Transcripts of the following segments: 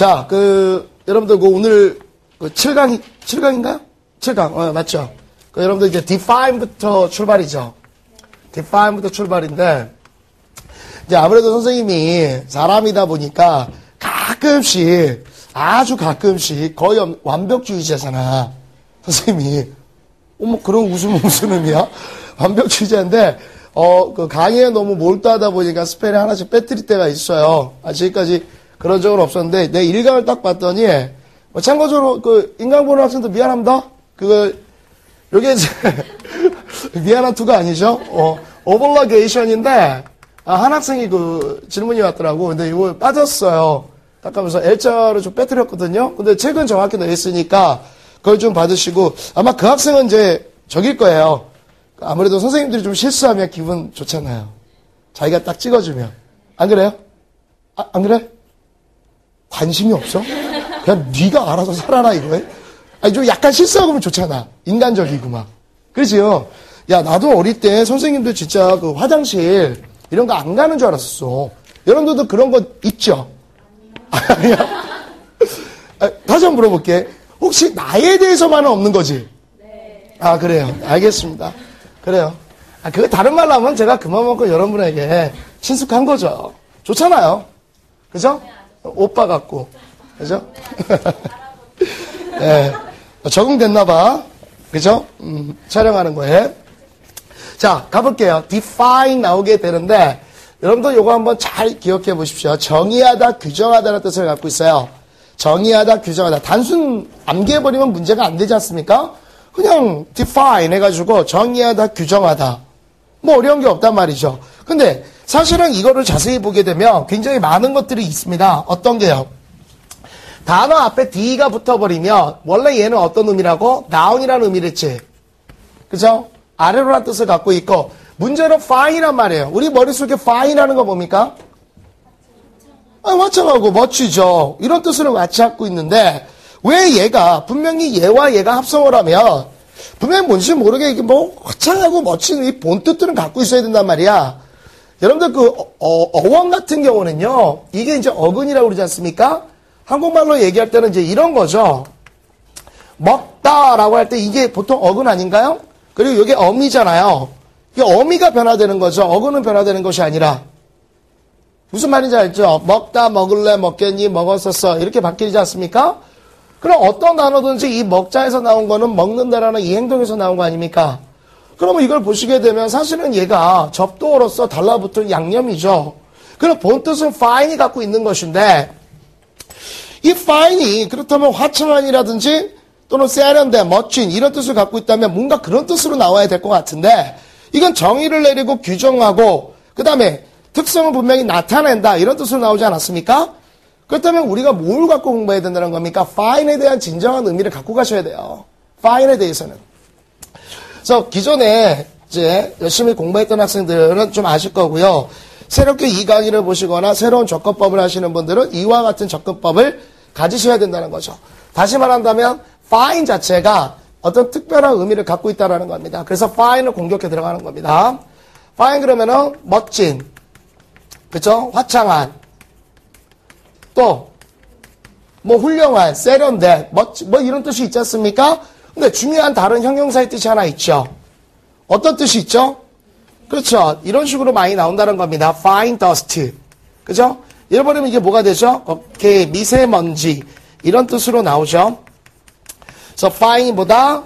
자, 여러분들 오늘 7강인가요? 7강, 맞죠? 여러분들 이제 define부터 출발이죠. define부터 출발인데, 이제 아무래도 선생님이 사람이다 보니까 가끔씩, 아주 가끔씩 거의 완벽주의자잖아. 선생님이. 그런 무슨 의미야? 완벽주의자인데, 강의에 너무 몰두하다 보니까 스펠에 하나씩 빼뜨릴 때가 있어요. 지금까지 그런 적은 없었는데, 내 1강을 딱 봤더니, 참고적으로, 인강 보는 학생들 미안합니다. 요게 이제, 미안한 투가 아니죠? 오블러게이션인데, 한 학생이 질문이 왔더라고. 근데 이거 빠졌어요. 딱 하면서 L자를 좀 빼뜨렸거든요. 근데 책은 정확히 넣어있으니까, 그걸 좀 받으시고, 아마 그 학생은 이제, 저길 거예요. 아무래도 선생님들이 좀 실수하면 기분 좋잖아요. 자기가 딱 찍어주면. 안 그래요? 안 그래? 관심이 없어? 그냥 네가 알아서 살아라 이거에? 좀 약간 실수하면 좋잖아. 인간적이고 막. 그렇지요? 야, 나도 어릴 때 선생님들 진짜 화장실 이런 거 안 가는 줄 알았었어. 여러분들도 그런 거 있죠? 아니야. 다시 한번 물어볼게. 혹시 나에 대해서만은 없는 거지? 네. 그래요. 알겠습니다. 그래요. 그거 다른 말로 하면 제가 그만큼 여러분에게 친숙한 거죠. 좋잖아요. 그죠? 오빠 같고. 그죠? 네. 적응됐나봐. 그죠? 촬영하는 거에. 자, 가볼게요. define 나오게 되는데, 여러분들 요거 한번 잘 기억해 보십시오. 정의하다, 규정하다라는 뜻을 갖고 있어요. 정의하다, 규정하다. 단순 암기해버리면 문제가 안 되지 않습니까? 그냥 define 해가지고 정의하다, 규정하다. 뭐 어려운 게 없단 말이죠. 근데 사실은 이거를 자세히 보게 되면 굉장히 많은 것들이 있습니다. 어떤 게요? 단어 앞에 D가 붙어버리면 원래 얘는 어떤 의미라고? noun이라는 의미랬지. 그죠? 아래로라는 뜻을 갖고 있고 문제는 fine이란 말이에요. 우리 머릿속에 fine이라는 거 뭡니까? 화창하고 멋지죠. 이런 뜻으로 같이 갖고 있는데 왜 얘가 분명히 얘와 얘가 합성을 하면 분명히 뭔지 모르게 이게 화창하고 멋진 이 본뜻들은 갖고 있어야 된단 말이야. 여러분들 어원 같은 경우는요. 이게 이제 어근이라고 그러지 않습니까? 한국말로 얘기할 때는 이제 이런 거죠. 먹다라고 할 때 이게 보통 어근 아닌가요? 그리고 이게 어미잖아요. 이게 어미가 변화되는 거죠. 어근은 변화되는 것이 아니라. 무슨 말인지 알죠? 먹다, 먹을래, 먹겠니, 먹었었어. 이렇게 바뀌지 않습니까? 그럼 어떤 단어든지 이 먹자에서 나온 거는 먹는다라는 이 행동에서 나온 거 아닙니까? 그러면 이걸 보시게 되면 사실은 얘가 접두어로서 달라붙은 양념이죠. 그럼 본뜻은 fine이 갖고 있는 것인데 이 fine이 그렇다면 화창한이라든지 또는 세련된, 멋진 이런 뜻을 갖고 있다면 뭔가 그런 뜻으로 나와야 될 것 같은데 이건 정의를 내리고 규정하고 그 다음에 특성을 분명히 나타낸다 이런 뜻으로 나오지 않았습니까? 그렇다면 우리가 뭘 갖고 공부해야 된다는 겁니까? fine에 대한 진정한 의미를 갖고 가셔야 돼요. fine에 대해서는. 그래서 기존에 이제 열심히 공부했던 학생들은 좀 아실 거고요. 새롭게 이 강의를 보시거나 새로운 접근법을 하시는 분들은 이와 같은 접근법을 가지셔야 된다는 거죠. 다시 말한다면 fine 자체가 어떤 특별한 의미를 갖고 있다는 겁니다. 그래서 fine을 공격해 들어가는 겁니다. fine 그러면은 멋진, 그쵸? 화창한, 또 뭐 훌륭한, 세련된, 멋진, 뭐 이런 뜻이 있지 않습니까? 근데 중요한 다른 형용사의 뜻이 하나 있죠. 어떤 뜻이 있죠? 그렇죠. 이런 식으로 많이 나온다는 겁니다. fine dust. 그죠? 잃어버리면 이게 뭐가 되죠? 오케이, 미세먼지. 이런 뜻으로 나오죠. 그래서 fine보다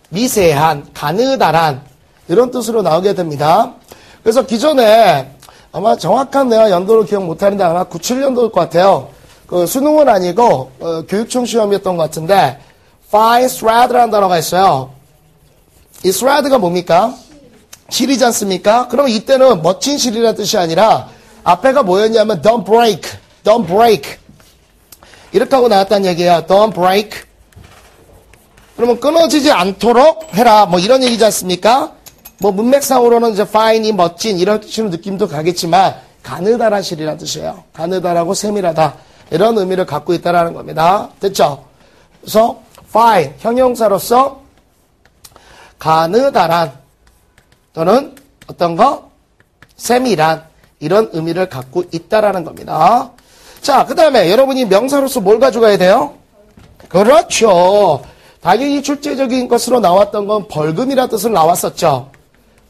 미세한, 가느다란 이런 뜻으로 나오게 됩니다. 그래서 기존에 아마 정확한 내가 연도를 기억 못하는데 아마 97년도일 것 같아요. 수능은 아니고 교육청 시험이었던 것 같은데 fine thread라는 단어가 있어요. 이 thread가 뭡니까? 실이지 않습니까? 그럼 이때는 멋진 실이라는 뜻이 아니라 앞에가 뭐였냐면 don't break, don't break 이렇게 하고 나왔다는 얘기예요. don't break. 그러면 끊어지지 않도록 해라 뭐 이런 얘기지 않습니까? 뭐 문맥상으로는 이제 fine이 멋진 이런 뜻으로 느낌도 가겠지만 가느다란 실이라는 뜻이에요. 가느다라고 세밀하다 이런 의미를 갖고 있다는 겁니다. 됐죠? 그래서 fine 형용사로서 가느다란 또는 어떤 거 세밀한 이런 의미를 갖고 있다라는 겁니다. 자, 그 다음에 여러분이 명사로서 뭘 가져가야 돼요? 그렇죠. 당연히 출제적인 것으로 나왔던 건 벌금이라는 뜻으로 나왔었죠.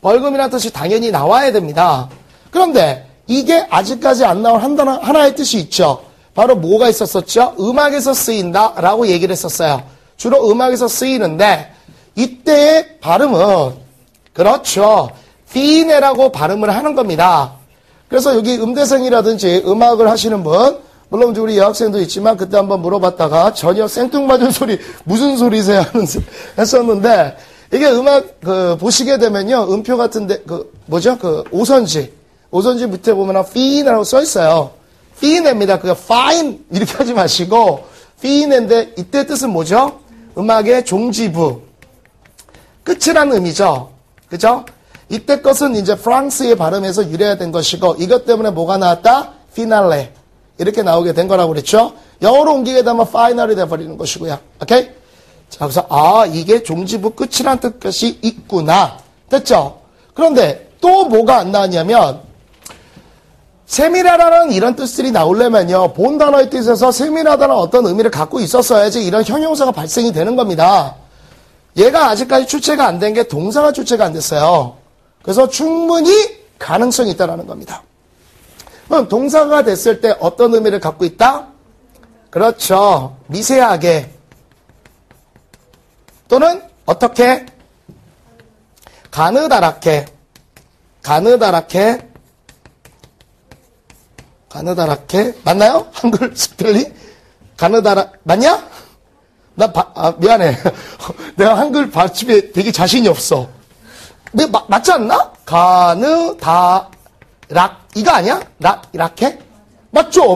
벌금이라는 뜻이 당연히 나와야 됩니다. 그런데 이게 아직까지 안 나온 하나의 뜻이 있죠. 바로 뭐가 있었었죠? 음악에서 쓰인다 라고 얘기를 했었어요. 주로 음악에서 쓰이는데 이때의 발음은 그렇죠. 피네라고 발음을 하는 겁니다. 그래서 여기 음대생이라든지 음악을 하시는 분, 물론 우리 여학생도 있지만 그때 한번 물어봤다가 전혀 생뚱맞은 소리 무슨 소리세요 했었는데 이게 음악 보시게 되면요 음표 같은데 오선지 밑에 보면 피네라고 써 있어요. 피네입니다. 그게 fine 이렇게 하지 마시고 피네인데 이때 뜻은 뭐죠? 음악의 종지부 끝이라는 의미죠. 그죠? 이때 것은 이제 프랑스의 발음에서 유래된 것이고 이것 때문에 뭐가 나왔다? 피날레 이렇게 나오게 된 거라고 그랬죠. 영어로 옮기게 되면 파이널이 돼버리는 것이고요. 오케이? 자, 그래서 이게 종지부 끝이란 뜻이 있구나. 됐죠? 그런데 또 뭐가 안 나왔냐면 세밀하다는 이런 뜻들이 나오려면요. 본 단어의 뜻에서 세밀하다는 어떤 의미를 갖고 있었어야지 이런 형용사가 발생이 되는 겁니다. 얘가 아직까지 출제가 안 된 게 동사가 출제가 안 됐어요. 그래서 충분히 가능성이 있다는 겁니다. 그럼 동사가 됐을 때 어떤 의미를 갖고 있다? 그렇죠. 미세하게 또는 어떻게? 가느다랗게 맞나요? 한글 스펠링? 맞냐? 미안해. 내가 한글 받침에 되게 자신이 없어. 맞지 않나? 이거 아니야? 이렇게? 맞죠?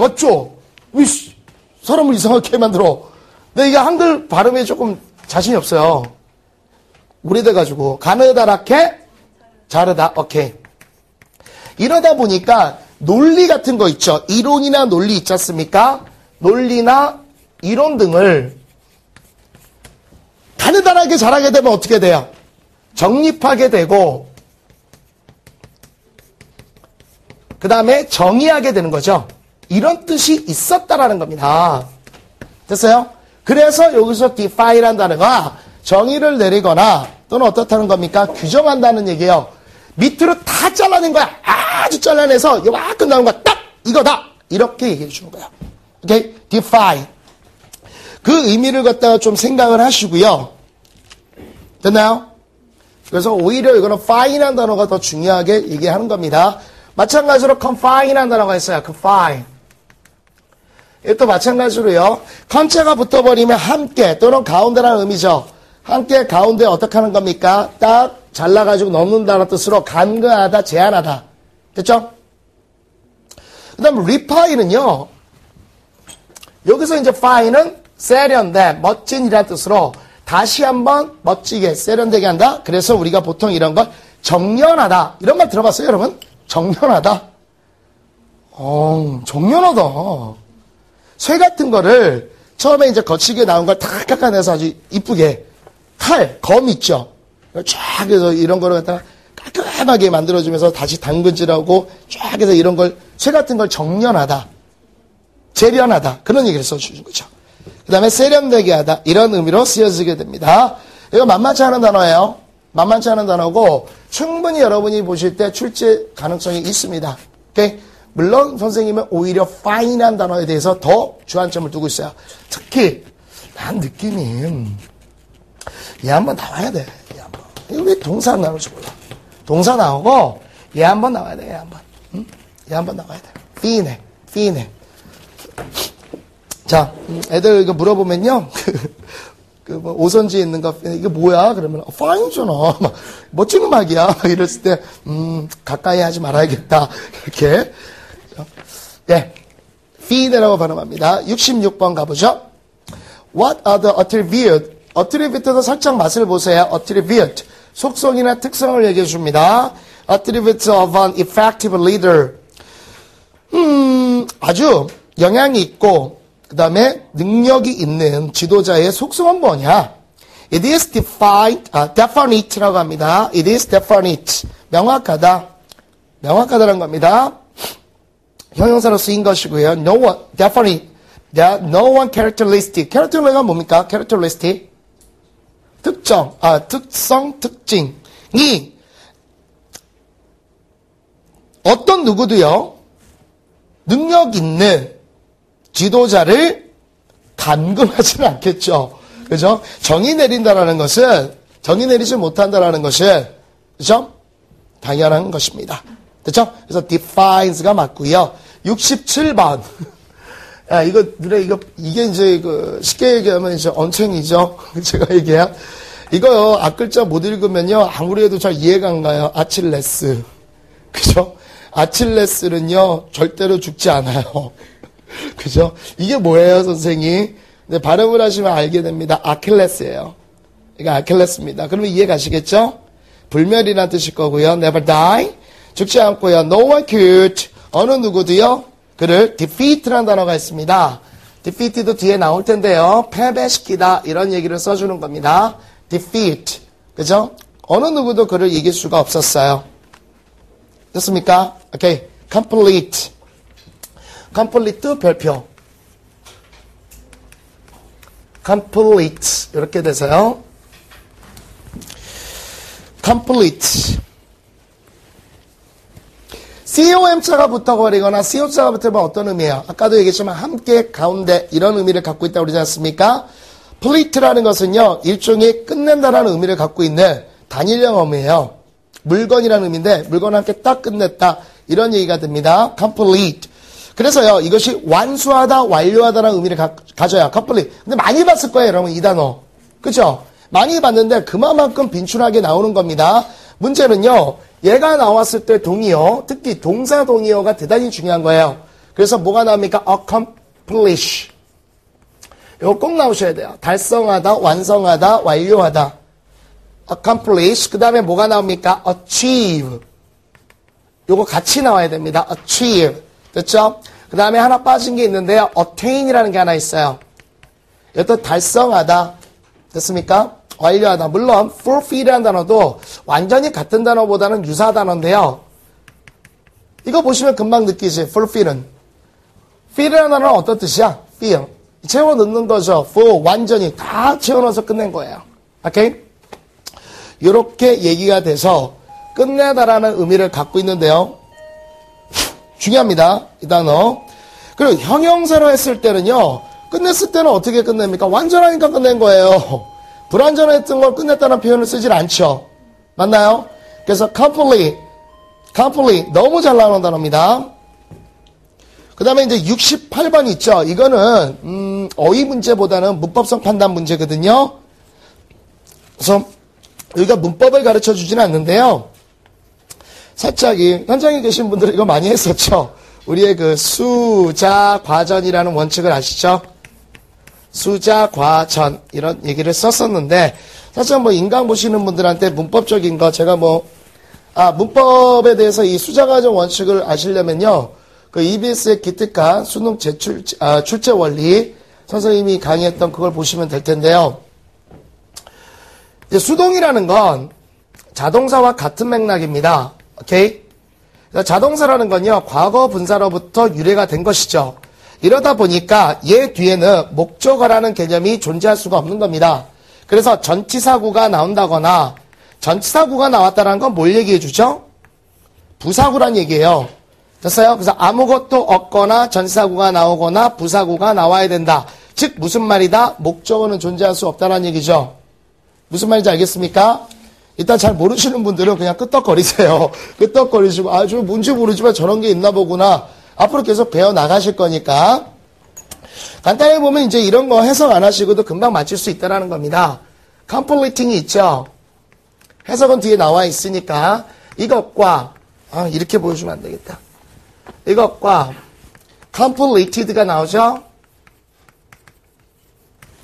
사람을 이상하게 만들어. 근데 이게 한글 발음에 조금 자신이 없어요. 오래돼가지고. 가느다랗게, 자르다. 오케이. 이러다 보니까 논리 같은 거 있죠. 이론이나 논리 있지 않습니까? 논리나 이론 등을 가느다랗게 잘하게 되면 어떻게 돼요? 정립하게 되고 그 다음에 정의하게 되는 거죠. 이런 뜻이 있었다라는 겁니다. 됐어요? 그래서 여기서 define이라는 단어가 정의를 내리거나 또는 어떻다는 겁니까? 규정한다는 얘기예요. 밑으로 다 잘라낸 거야. 아주 잘라내서 이만큼 나온 거야. 딱 이거다. 이렇게 얘기해 주는 거야. 오케이? define. 그 의미를 갖다가 좀 생각을 하시고요. 됐나요? 그래서 오히려 이거는 fine이라는 단어가 더 중요하게 얘기하는 겁니다. 마찬가지로 confine이라는 단어가 있어요. confine. 이것도 마찬가지로요. con체가 붙어버리면 함께 또는 가운데라는 의미죠. 함께 가운데 어떻게 하는 겁니까? 딱 잘라가지고 넣는다는 뜻으로 간과하다, 제한하다. 됐죠? 그 다음 refine은요. 여기서 이제 fine은 세련된, 멋진이라는 뜻으로 다시 한번 멋지게 세련되게 한다. 그래서 우리가 보통 이런 걸 정연하다. 이런 말 들어봤어요, 여러분? 정연하다. 정연하다. 쇠 같은 거를 처음에 이제 거치게 나온 걸 탁 깎아내서 아주 이쁘게 검 있죠. 쫙 해서 이런 거를 갖다가 깔끔하게 만들어주면서 다시 당근질하고 쫙 해서 이런 걸 쇠 같은 걸 정연하다. 재련하다. 그런 얘기를 써주는 거죠. 그 다음에 세련되게 하다. 이런 의미로 쓰여지게 됩니다. 이거 만만치 않은 단어예요. 만만치 않은 단어고 충분히 여러분이 보실 때 출제 가능성이 있습니다. 오케이? 물론 선생님은 오히려 fine이라는 단어에 대해서 더 주안점을 두고 있어요. 특히 난 느낌이 얘 한번 나와야 돼. 얘 한번. 이거 왜 동사 안 나올지 몰라. 동사 나오고 얘 한번 나와야 돼. 얘 한번. 응? 얘 한번 나와야 돼. fine. 자, 애들 이거 물어보면요. 뭐 오선지에 있는 거, 이게 뭐야? 그러면, fine이잖아. 막, 멋진 음악이야. 막 이랬을 때, 가까이 하지 말아야겠다. 이렇게. 예. fine라고 발음합니다. 66번 가보죠. What are the attributes? attribute도 살짝 맛을 보세요. attribute. 속성이나 특성을 얘기해 줍니다. attributes of an effective leader. 아주 영향이 있고, 그 다음에 능력이 있는 지도자의 속성은 뭐냐? It is definite라고 합니다. It is definite. 명확하다라는 겁니다. 형용사로 쓰인 것이고요. No one, definitely, no one characteristic. characteristic가 뭡니까? characteristic. 특성, 특징이 어떤 누구도요, 능력 있는 지도자를 감금하지는 않겠죠. 그죠? 정의 내린다라는 것은, 정의 내리지 못한다라는 것은, 그죠? 당연한 것입니다. 됐죠? 그래서 defines가 맞고요. 67번. 야, 이게 이제 쉽게 얘기하면 이제 언챙이죠. 제가 얘기한. 이거요, 앞글자 못 읽으면요, 아무리 해도 잘 이해가 안 가요. 아칠레스. 그죠? 아칠레스는요, 절대로 죽지 않아요. 그죠? 이게 뭐예요, 선생님? 근데 발음을 하시면 알게 됩니다. 아킬레스예요. 이거 아킬레스입니다. 그러면 이해 가시겠죠? 불멸이라는 뜻일 거고요. never die. 죽지 않고요. no one could. 어느 누구도요. 그를 defeat라는 단어가 있습니다. defeat도 뒤에 나올 텐데요. 패배시키다. 이런 얘기를 써주는 겁니다. defeat. 그죠? 어느 누구도 그를 이길 수가 없었어요. 됐습니까? 오케이. complete. complete 별표. complete. 이렇게 돼서요. complete. COM자가 붙어버리거나 CO자가 붙으면 어떤 의미예요? 아까도 얘기했지만 함께, 가운데 이런 의미를 갖고 있다고 그러지 않습니까? complete라는 것은요. 일종의 끝낸다라는 의미를 갖고 있는 단일형 어미예요. 물건이라는 의미인데 물건을 함께 딱 끝냈다. 이런 얘기가 됩니다. complete. 그래서요. 이것이 완수하다, 완료하다라는 의미를 가져요. complete. 근데 많이 봤을 거예요. 여러분 이 단어. 그죠? 많이 봤는데 그만큼 빈출하게 나오는 겁니다. 문제는요. 얘가 나왔을 때 동의어, 특히 동사 동의어가 대단히 중요한 거예요. 그래서 뭐가 나옵니까? accomplish. 이거 꼭 나오셔야 돼요. 달성하다, 완성하다, 완료하다. accomplish. 그 다음에 뭐가 나옵니까? achieve. 요거 같이 나와야 됩니다. achieve. 됐죠? 그 다음에 하나 빠진 게 있는데요. attain이라는 게 하나 있어요. 이것도 달성하다. 됐습니까? 완료하다. 물론 fulfill이라는 단어도 완전히 같은 단어보다는 유사 단어인데요. 이거 보시면 금방 느끼지. fulfill은. fill이라는 단어는 어떤 뜻이야? fill. 채워 넣는 거죠. full. 완전히 다 채워 넣어서 끝낸 거예요. 오케이? 이렇게 얘기가 돼서 끝내다라는 의미를 갖고 있는데요. 중요합니다. 이 단어. 그리고 형용사로 했을 때는요. 끝냈을 때는 어떻게 끝냅니까? 완전하니까 끝낸 거예요. 불완전했던 걸 끝냈다는 표현을 쓰질 않죠. 맞나요? 그래서 complete. 너무 잘 나오는 단어입니다. 그 다음에 이제 68번 있죠. 이거는 어휘 문제보다는 문법성 판단 문제거든요. 그래서 여기가 문법을 가르쳐 주지는 않는데요. 살짝 현장에 계신 분들은 이거 많이 했었죠. 우리의 그 수자 과전이라는 원칙을 아시죠? 수자 과전 이런 얘기를 썼었는데 사실 뭐 인강 보시는 분들한테 문법적인 거 제가 문법에 대해서 이 수자 과전 원칙을 아시려면요. 그 EBS의 기특한 수능 출제 원리 선생님이 강의했던 그걸 보시면 될 텐데요. 이제 수동이라는 건 자동사와 같은 맥락입니다. 오케이? 자동사라는 건요, 과거 분사로부터 유래가 된 것이죠. 이러다 보니까 얘 뒤에는 목적어라는 개념이 존재할 수가 없는 겁니다. 그래서 전치사구가 나온다거나 전치사구가 나왔다는 건 뭘 얘기해 주죠? 부사구란 얘기예요. 됐어요? 그래서 아무것도 없거나 전치사구가 나오거나 부사구가 나와야 된다. 즉 무슨 말이다? 목적어는 존재할 수 없다는 얘기죠. 무슨 말인지 알겠습니까? 일단 잘 모르시는 분들은 그냥 끄떡거리세요. 끄떡거리시고 저 뭔지 모르지만 저런 게 있나 보구나. 앞으로 계속 배워나가실 거니까. 간단히 보면 이제 이런 거 해석 안 하시고도 금방 맞출 수 있다는 겁니다. completing이 있죠. 해석은 뒤에 나와 있으니까 이것과 이렇게 보여주면 안 되겠다. 이것과 completed가 나오죠.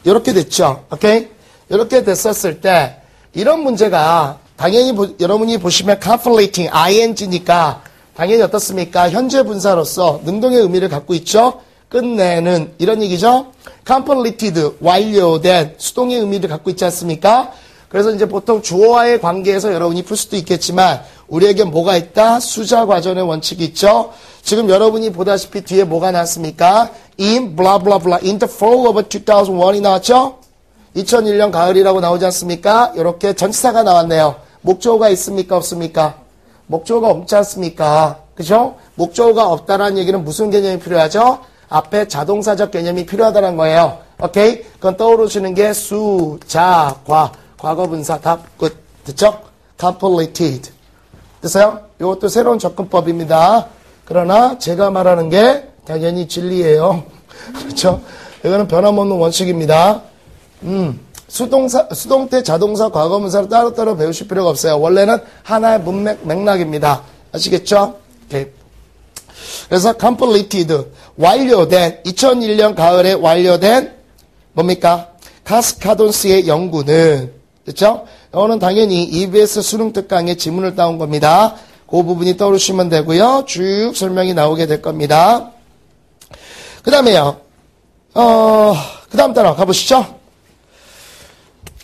이렇게 됐죠. 오케이? 이렇게 됐었을 때 이런 문제가 당연히 여러분이 보시면 completing, ing니까 당연히 어떻습니까? 현재 분사로서 능동의 의미를 갖고 있죠. 끝내는 이런 얘기죠. completed, 완료된 수동의 의미를 갖고 있지 않습니까? 그래서 이제 보통 주어와의 관계에서 여러분이 풀 수도 있겠지만 우리에게 뭐가 있다? 수자 과전의 원칙이 있죠. 지금 여러분이 보다시피 뒤에 뭐가 나왔습니까? In blah blah blah in the fall of 2001이 나왔죠? 2001년 가을이라고 나오지 않습니까? 이렇게 전치사가 나왔네요. 목적어가 있습니까? 없습니까? 목적어가 없지 않습니까? 그죠? 목적어가 없다라는 얘기는 무슨 개념이 필요하죠? 앞에 자동사적 개념이 필요하다는 거예요. 오케이? 그건 떠오르시는 게 수, 자, 과거분사 답 끝. 됐죠? completed. 됐어요? 이것도 새로운 접근법입니다. 그러나 제가 말하는 게 당연히 진리예요. 그렇죠? 이거는 변함없는 원칙입니다. 수동태, 자동사, 과거분사를 따로따로 배우실 필요가 없어요. 원래는 하나의 문맥, 맥락입니다. 아시겠죠? 오케이. 그래서 completed, 완료된, 2001년 가을에 완료된 뭡니까? 카스카돈스의 연구는, 그렇죠? 이거는 당연히 EBS 수능 특강의 지문을 따온 겁니다. 그 부분이 떠오르시면 되고요. 쭉 설명이 나오게 될 겁니다. 그 다음에요. 그 다음 단어 가보시죠.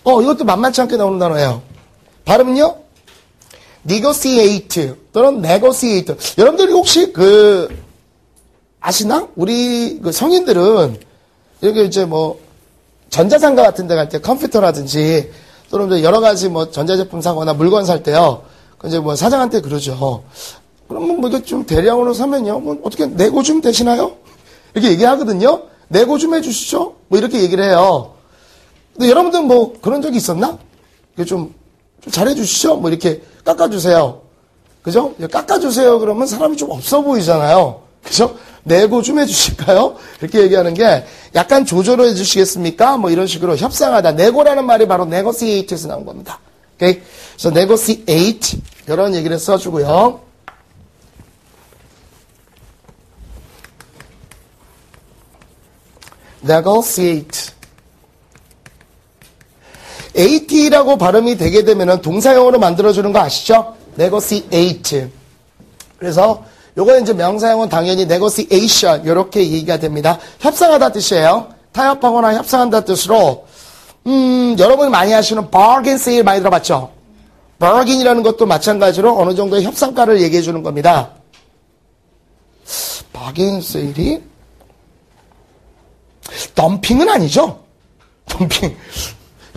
이것도 만만치 않게 나오는 단어예요. 발음은요? negotiate 또는 negotiate. 여러분들이 혹시 아시나? 우리 성인들은 이렇게 이제 전자상가 같은 데 갈 때 컴퓨터라든지 또는 여러 가지 전자제품 사거나 물건 살 때요. 이제 사장한테 그러죠. 그러면 이거 좀 대량으로 사면요. 어떻게 내고 좀 되시나요? 이렇게 얘기하거든요. 내고 좀 해주시죠. 이렇게 얘기를 해요. 근데 여러분들 그런 적이 있었나? 좀 잘해주시죠? 이렇게 깎아주세요. 그죠? 깎아주세요. 그러면 사람이 좀 없어 보이잖아요. 그죠? 내고 좀 해주실까요? 이렇게 얘기하는 게 약간 조절을 해주시겠습니까? 이런 식으로 협상하다. 내고라는 말이 바로 negotiate에서 나온 겁니다. 오케이? 그래서 negotiate. 이런 얘기를 써주고요. negotiate. at라고 발음이 되게 되면은 동사형으로 만들어주는 거 아시죠? negotiate. 그래서 요거는 이제 명사형은 당연히 negotiation 이렇게 얘기가 됩니다. 협상하다 뜻이에요. 타협하거나 협상한다 뜻으로 여러분이 많이 하시는 bargain sale 많이 들어봤죠? bargain이라는 것도 마찬가지로 어느 정도의 협상가를 얘기해 주는 겁니다. bargain sale이 덤핑은 아니죠? 덤핑.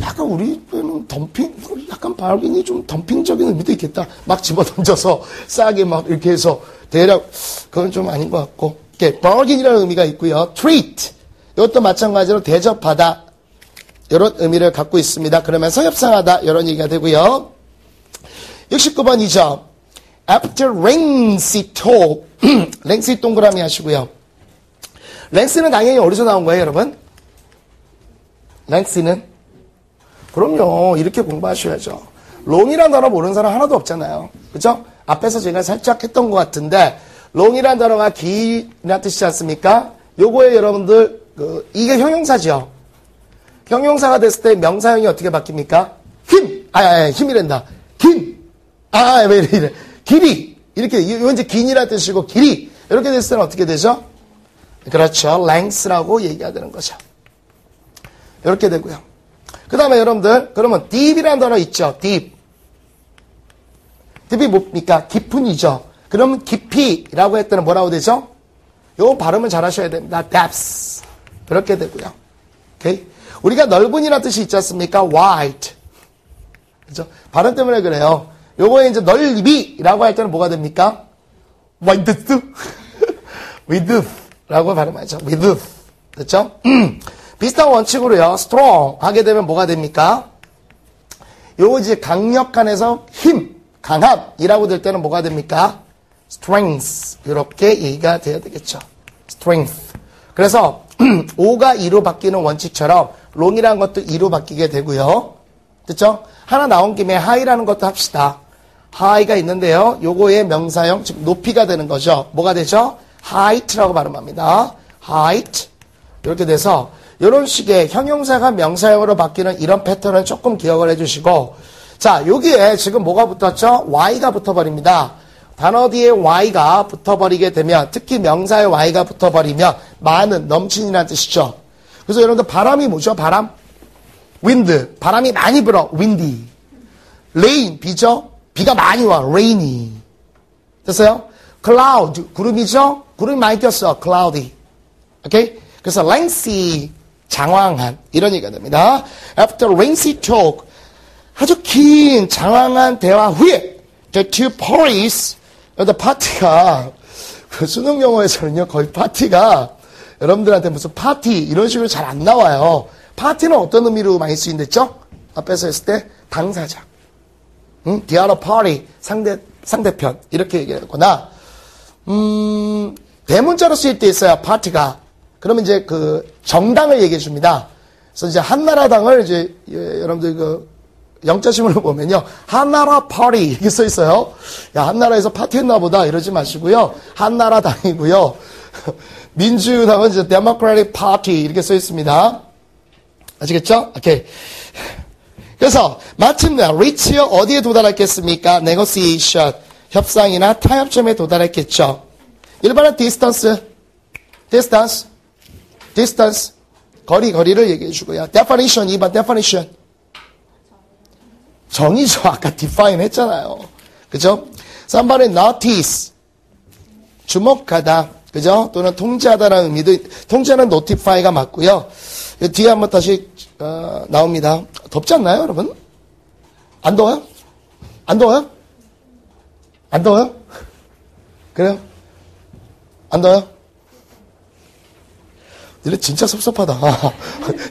약간 우리는 덤핑, 약간 bargain이 좀 덤핑적인 의미도 있겠다. 막 집어던져서 싸게 막 이렇게 해서 대략 그건 좀 아닌 것 같고. 이렇게 bargain이라는 의미가 있고요. treat. 이것도 마찬가지로 대접하다. 이런 의미를 갖고 있습니다. 그러면서 협상하다. 이런 얘기가 되고요. 69번이죠. After lengthy talk. lengthy 동그라미 하시고요. lengthy는 당연히 어디서 나온 거예요, 여러분? lengthy는? 그럼요. 이렇게 공부하셔야죠. long이라는 단어 모르는 사람 하나도 없잖아요. 그죠? 앞에서 제가 살짝 했던 것 같은데 long이라는 단어가 길이라는 뜻이지 않습니까? 요거에 여러분들 이게 형용사죠. 형용사가 됐을 때 명사형이 어떻게 바뀝니까? 힘이란다. 왜 이래. 길이. 이렇게, 이건 이제 긴이라는 뜻이고, 길이. 이렇게 됐을 때는 어떻게 되죠? 그렇죠. length라고 얘기가 되는 거죠. 이렇게 되고요. 그 다음에 여러분들, 그러면 deep이라는 단어 있죠? deep. deep이 뭡니까? 깊은이죠. 그러면 깊이라고 할 때는 뭐라고 되죠? 요 발음을 잘 하셔야 됩니다. depths. 그렇게 되고요. 오케이? 우리가 넓은이라는 뜻이 있지 않습니까? wide. 그죠? 발음 때문에 그래요. 요거에 이제 넓이라고 할 때는 뭐가 됩니까? width. width라고 발음하죠. width. 됐죠? 비슷한 원칙으로요. strong 하게 되면 뭐가 됩니까? 요거 이제 강력한에서 힘, 강함이라고 될 때는 뭐가 됩니까? strength. 이렇게 얘기가 돼야 되겠죠. strength. 그래서 5가 2로 바뀌는 원칙처럼 long이라는 것도 2로 바뀌게 되고요. 됐죠? 하나 나온 김에 high라는 것도 합시다. high가 있는데요. 요거의 명사형, 즉 높이가 되는 거죠. 뭐가 되죠? height라고 발음합니다. height. 이렇게 돼서 이런 식의 형용사가 명사형으로 바뀌는 이런 패턴은 조금 기억을 해주시고, 자, 여기에 지금 뭐가 붙었죠? y가 붙어버립니다. 단어 뒤에 y가 붙어버리게 되면, 특히 명사의 y가 붙어버리면 많은, 넘친이라는 뜻이죠. 그래서 여러분들 바람이 뭐죠? 바람? wind. 바람이 많이 불어. windy. rain. 비죠? 비가 많이 와. rainy. 됐어요? cloud. 구름이죠? 구름이 많이 꼈어. cloudy. 오케이? 그래서 lengthy. 장황한. 이런 얘기가 됩니다. After lengthy talk. 아주 긴 장황한 대화 후에 the two parties. 파티가 수능 영어에서는요. 거의 파티가 여러분들한테 무슨 파티 이런 식으로 잘 안 나와요. 파티는 어떤 의미로 많이 쓰인댔죠? 앞에서 했을 때 당사자. The other party. 상대편. 이렇게 얘기하거나 대문자로 쓰일 때 있어요. 파티가. 그러면 이제 그 정당을 얘기해 줍니다. 그래서 이제 한나라당을 이제 여러분들 그 영자신문을 보면요. 한나라 파티 이렇게 써 있어요. 야, 한나라에서 파티했나 보다 이러지 마시고요. 한나라당이고요. 민주당은 이제 데모크라틱 파티 이렇게 써 있습니다. 아시겠죠? 오케이. 그래서 마침내 reach 어디에 도달했겠습니까? negotiation 협상이나 타협점에 도달했겠죠. 1번은 distance 거리를 얘기해 주고요. definition 2번 definition 정의죠. 아까 define 했잖아요. 그죠? 3번은 notice 주목하다. 그죠? 또는 통제하다라는 의미도 통제는 notify가 맞고요. 뒤에 한번 다시 나옵니다. 덥지 않나요, 여러분? 안 더워요? 안 더워요? 안 더워요? 그래요? 안 더워요? 이래 진짜 섭섭하다.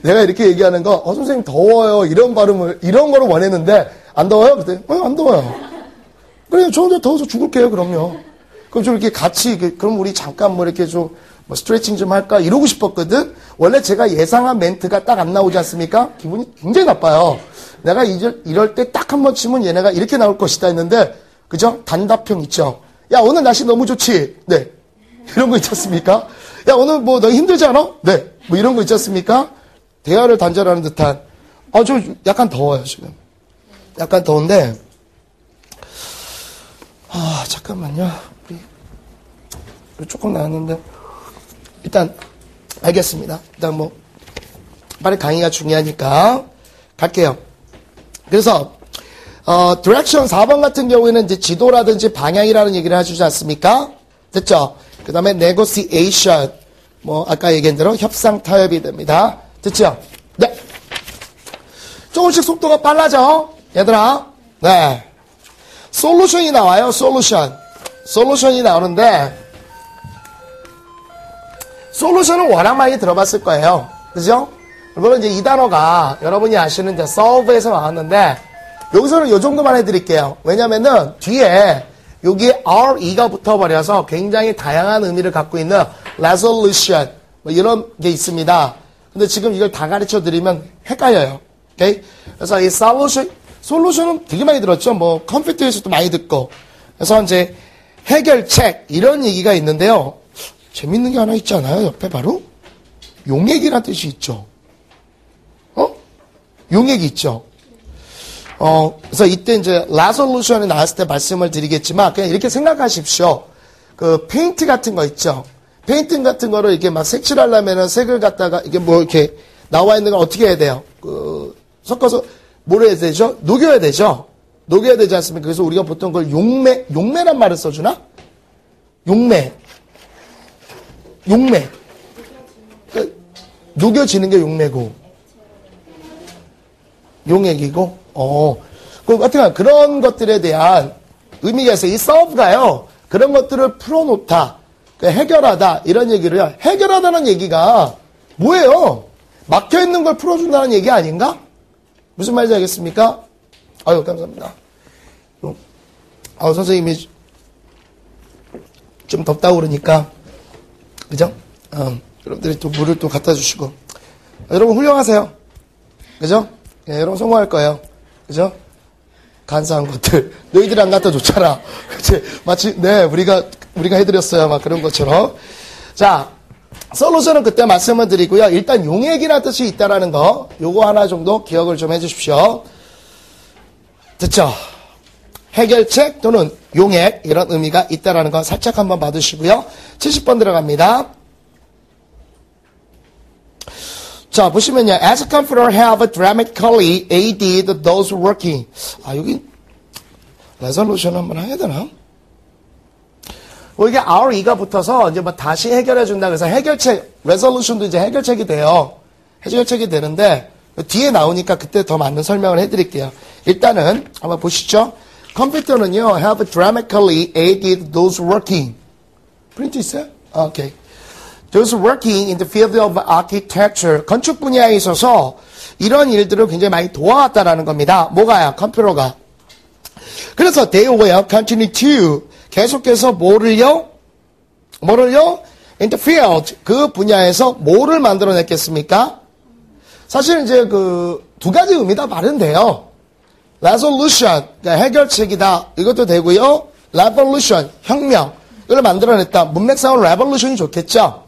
내가 이렇게 얘기하는 거, 선생님 더워요. 이런 거를 원했는데, 안 더워요? 그때, 안 더워요. 그래요, 저 혼자 더워서 죽을게요, 그럼요. 그럼 좀 이렇게 같이, 그럼 우리 잠깐 뭐 이렇게 좀, 스트레칭 좀 할까? 이러고 싶었거든? 원래 제가 예상한 멘트가 딱 안 나오지 않습니까? 기분이 굉장히 나빠요. 내가 이럴 때 딱 한 번 치면 얘네가 이렇게 나올 것이다 했는데, 그죠? 단답형 있죠? 야, 오늘 날씨 너무 좋지? 네. 이런 거 있지 않습니까? 야, 오늘 뭐, 너 힘들지 않아? 네. 뭐 이런 거 있지 않습니까? 대화를 단절하는 듯한. 저 약간 더워요, 지금. 약간 더운데, 잠깐만요. 우리 조금 나왔는데. 일단, 알겠습니다. 일단 뭐, 빨리 강의가 중요하니까, 갈게요. 그래서, 디렉션 4번 같은 경우에는 이제 지도라든지 방향이라는 얘기를 해주지 않습니까? 됐죠? 그 다음에 negotiation. 뭐, 아까 얘기한 대로 협상 타협이 됩니다. 됐죠? 네. 조금씩 속도가 빨라져. 얘들아. 네. 솔루션이 나와요, 솔루션이 나오는데, 솔루션은 워낙 많이 들어봤을 거예요. 그죠? 물론 이제 이 단어가 여러분이 아시는 이제 solve에서 나왔는데, 여기서는 요 정도만 해드릴게요. 왜냐면은 뒤에 여기에 RE가 붙어버려서 굉장히 다양한 의미를 갖고 있는 resolution, 뭐 이런 게 있습니다. 근데 지금 이걸 다 가르쳐 드리면 헷갈려요. 오케이? 그래서 이 솔루션은 되게 많이 들었죠. 뭐, 컴퓨터에서도 많이 듣고. 그래서 이제 해결책, 이런 얘기가 있는데요. 재밌는 게 하나 있지 않아요? 옆에 바로? 용액이라는 뜻이 있죠. 용액이 있죠. 그래서 이때 이제 resolution이 나왔을 때 말씀을 드리겠지만, 그냥 이렇게 생각하십시오. 그, 페인트 같은 거 있죠. 페인트 같은 거를 이렇게 막 색칠하려면은 색을 갖다가, 이게 뭐 이렇게 나와 있는 걸 어떻게 해야 돼요? 섞어서, 뭘 해야 되죠? 녹여야 되죠? 녹여야 되지 않습니까? 그래서 우리가 보통 그걸 용매란 말을 써주나? 용매. 녹여지는 게 용매고. 용액이고, 하여튼 그런 것들에 대한 의미가 있어요. 이 solve가요, 그런 것들을 풀어놓다, 해결하다, 이런 얘기를, 해결하다는 얘기가 뭐예요? 막혀있는 걸 풀어준다는 얘기 아닌가? 무슨 말인지 알겠습니까? 아유, 감사합니다. 선생님이 좀 덥다고 그러니까, 그죠? 여러분들이 또 물을 또 갖다 주시고. 여러분 훌륭하세요. 그죠? 예, 여러분 성공할 거예요. 그죠? 간사한 것들. 너희들이 안 갖다 줬잖아. 그치? 마치, 네, 우리가 해드렸어요. 막 그런 것처럼. 자, 솔루션은 그때 말씀을 드리고요. 일단 용액이라는 뜻이 있다라는 거, 요거 하나 정도 기억을 좀 해주십시오. 됐죠? 해결책 또는 용액, 이런 의미가 있다라는 거 살짝 한번 받으시고요. 70번 들어갑니다. 자, 보시면요. As computer have dramatically aided those working. 여기 레졸루션 한번 해야 되나? 이게 RE가 붙어서 이제 뭐 다시 해결해 준다. 그래서 해결책, 레졸루션도 이제 해결책이 돼요. 해결책이 되는데, 뒤에 나오니까 그때 더 맞는 설명을 해드릴게요. 일단은, 한번 보시죠. 컴퓨터는요, have dramatically aided those working. 프린트 있어요? 오케이. Those working in the field of architecture. 건축 분야에 있어서 이런 일들을 굉장히 많이 도와왔다라는 겁니다. 뭐가요? 컴퓨터가. 그래서 they will continue to 계속해서 뭐를요? In the field. 그 분야에서 뭐를 만들어냈겠습니까? 사실 이제 그 두 가지 의미다 말은데요. resolution, 그러니까 해결책이다. 이것도 되고요. revolution, 혁명. 이걸 만들어냈다. 문맥상으로 revolution이 좋겠죠?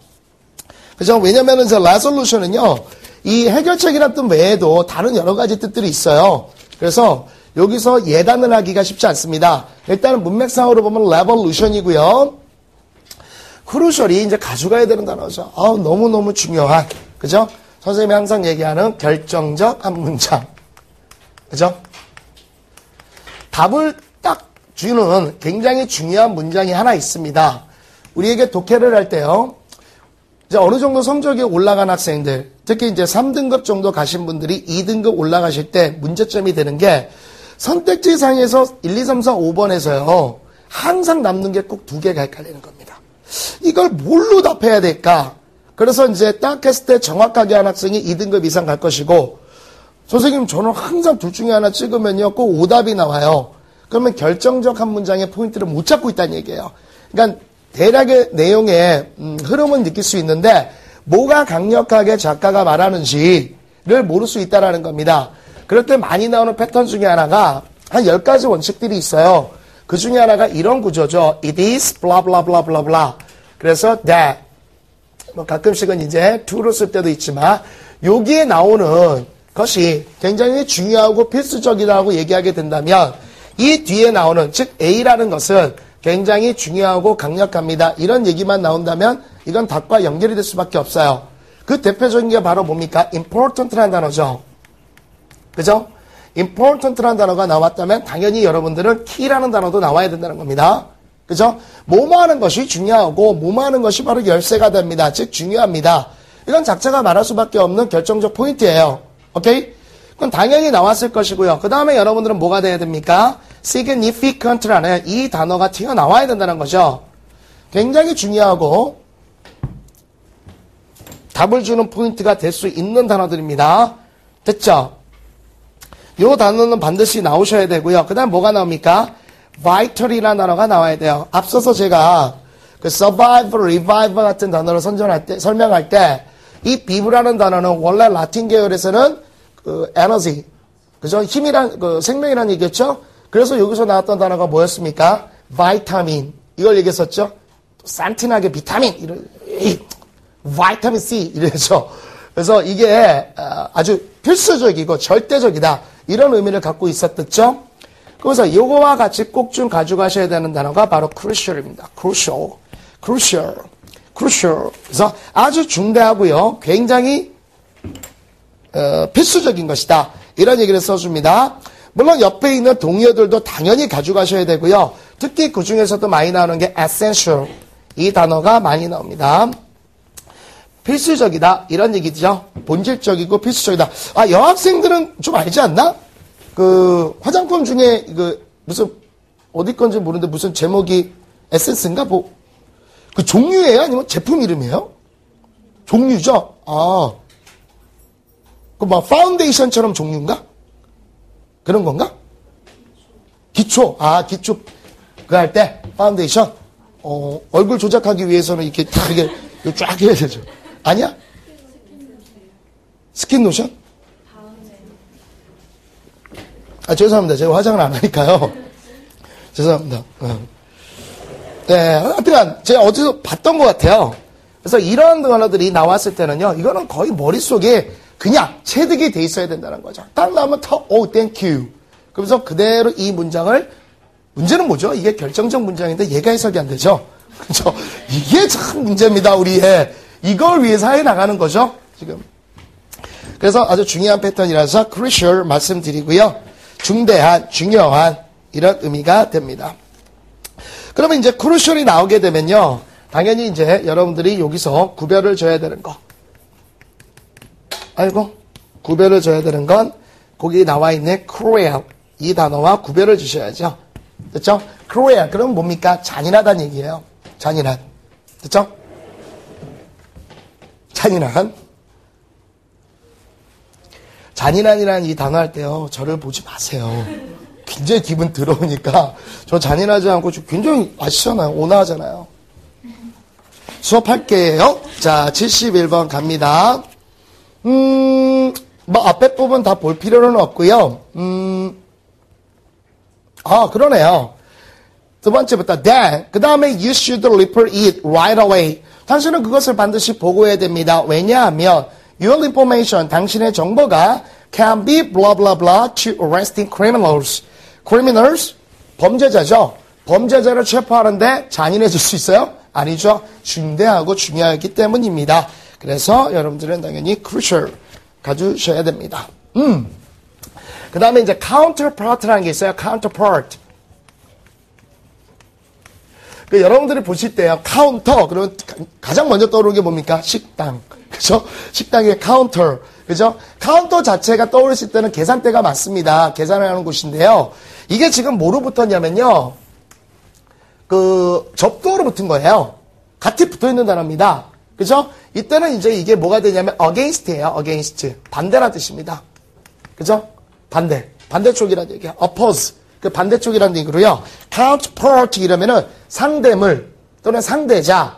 그죠? 왜냐면은 저 resolution은요, 이 해결책이란 뜻 외에도 다른 여러 가지 뜻들이 있어요. 그래서 여기서 예단을 하기가 쉽지 않습니다. 일단은 문맥상으로 보면 revolution이고요. crucial이 이제 가져가야 되는 단어죠. 너무너무 중요한. 그죠? 선생님이 항상 얘기하는 결정적 한 문장. 그죠? 답을 딱 주는 굉장히 중요한 문장이 하나 있습니다. 우리에게 독해를 할 때요. 이제 어느 정도 성적이 올라간 학생들, 특히 이제 3등급 정도 가신 분들이 2등급 올라가실 때 문제점이 되는 게 선택지상에서 1, 2, 3, 4, 5번에서요. 항상 남는 게 꼭 두 개가 헷갈리는 겁니다. 이걸 뭘로 답해야 될까? 그래서 이제 딱 했을 때 정확하게 한 학생이 2등급 이상 갈 것이고, 선생님 저는 항상 둘 중에 하나 찍으면요. 꼭 오답이 나와요. 그러면 결정적 한 문장의 포인트를 못 잡고 있다는 얘기예요. 그러니까 대략의 내용의 흐름은 느낄 수 있는데 뭐가 강력하게 작가가 말하는지를 모를 수 있다는 겁니다. 그럴 때 많이 나오는 패턴 중에 하나가 한 10가지 원칙들이 있어요. 그 중에 하나가 이런 구조죠. It is blah blah blah blah blah. 그래서 that. 뭐 가끔씩은 이제 to를 쓸 때도 있지만 여기에 나오는 것이 굉장히 중요하고 필수적이라고 얘기하게 된다면 이 뒤에 나오는 즉 A라는 것은 굉장히 중요하고 강력합니다. 이런 얘기만 나온다면 이건 답과 연결이 될 수밖에 없어요. 그 대표적인 게 바로 뭡니까? important라는 단어죠. 그죠? important라는 단어가 나왔다면 당연히 여러분들은 key라는 단어도 나와야 된다는 겁니다. 그죠? 뭐뭐 하는 것이 중요하고 뭐뭐 하는 것이 바로 열쇠가 됩니다. 즉 중요합니다. 이건 작자가 말할 수밖에 없는 결정적 포인트예요. 오케이? 그건 당연히 나왔을 것이고요. 그 다음에 여러분들은 뭐가 돼야 됩니까? significant라는 이 단어가 튀어나와야 된다는 거죠. 굉장히 중요하고 답을 주는 포인트가 될 수 있는 단어들입니다. 됐죠? 이 단어는 반드시 나오셔야 되고요. 그 다음 뭐가 나옵니까? vital이라는 단어가 나와야 돼요. 앞서서 제가 그 survive, revive 같은 단어를 설명할 때 이 vive라는 단어는 원래 라틴 계열에서는 그 에너지, 그죠? 힘이란, 그 생명이란 얘기였죠? 그래서 여기서 나왔던 단어가 뭐였습니까? 바이타민. 이걸 얘기했었죠? 산티나게 비타민. 바이타민 C. 이래죠. 그래서 이게 아주 필수적이고 절대적이다. 이런 의미를 갖고 있었겠죠? 그래서 이거와 같이 꼭 좀 가져가셔야 되는 단어가 바로 crucial입니다. crucial. 그래서 아주 중대하고요. 굉장히 필수적인 것이다. 이런 얘기를 써줍니다. 물론 옆에 있는 동의어들도 당연히 가져가셔야 되고요. 특히 그 중에서도 많이 나오는 게 essential. 이 단어가 많이 나옵니다. 필수적이다. 이런 얘기죠. 본질적이고 필수적이다. 여학생들은 좀 알지 않나? 그 화장품 중에 무슨 어디 건지 모르는데 무슨 제목이 에센스인가? 그 종류예요? 아니면 제품 이름이에요? 종류죠? 그 파운데이션처럼 종류인가? 그런 건가? 기초. 기초. 그거 할 때, 파운데이션. 얼굴 조작하기 위해서는 이렇게 다 이렇게 쫙 해야 되죠. 아니야? 스킨 로션? 죄송합니다. 제가 화장을 안 하니까요. 죄송합니다. 네, 하여튼 제가 어디서 봤던 것 같아요. 그래서 이런 단어들이 나왔을 때는요, 이거는 거의 머릿속에 그냥 체득이 돼 있어야 된다는 거죠. 딱 나오면 thank you. 그래서 그대로 이 문장을, 문제는 뭐죠? 이게 결정적 문장인데 얘가 해석이 안 되죠? 그죠? 이게 참 문제입니다, 우리의. 이걸 위해서 해 나가는 거죠, 지금. 그래서 아주 중요한 패턴이라서 crucial 말씀드리고요. 중대한, 중요한, 이런 의미가 됩니다. 그러면 이제 crucial이 나오게 되면요. 당연히 이제 여러분들이 여기서 구별을 줘야 되는 거. 아이고, 구별을 줘야 되는 건 거기 나와 있는 cruel 이 단어와 구별을 주셔야죠. 됐죠? cruel 그럼 뭡니까? 잔인하다는 얘기예요. 잔인한. 됐죠? 잔인한. 잔인한이라는 이 단어 할 때요. 저를 보지 마세요. 굉장히 기분 더러우니까 저 잔인하지 않고 굉장히 아시잖아요. 온화하잖아요. 수업할게요. 자, 71번 갑니다. 뭐 앞에 부분 다 볼 필요는 없고요. 그러네요. 두 번째부터 then 그 다음에 you should report it right away. 당신은 그것을 반드시 보고해야 됩니다. 왜냐하면 your information 당신의 정보가 can be blah blah blah to arresting criminals. criminals 범죄자죠. 범죄자를 체포하는데 잔인해질 수 있어요? 아니죠. 중대하고 중요하기 때문입니다. 그래서 여러분들은 당연히 crucial 가주셔야 됩니다. 그 다음에 이제 counterpart라는 게 있어요. counterpart. 그 여러분들이 보실 때요. 카운터 그러면 가장 먼저 떠오르는 게 뭡니까? 식당. 그죠? 식당의 카운터. 그죠? 카운터 자체가 떠오르실 때는 계산대가 맞습니다. 계산을 하는 곳인데요. 이게 지금 뭐로 붙었냐면요. 그 접두어로 붙은 거예요. 같이 붙어 있는 단어입니다. 그죠? 이때는 이제 이게 뭐가 되냐면 against예요. against. 반대란 뜻입니다. 그죠? 반대. 반대쪽이라는 얘기야. oppose. 그 반대쪽이라는 얘기로요. counterpart 이러면은 상대물 또는 상대자.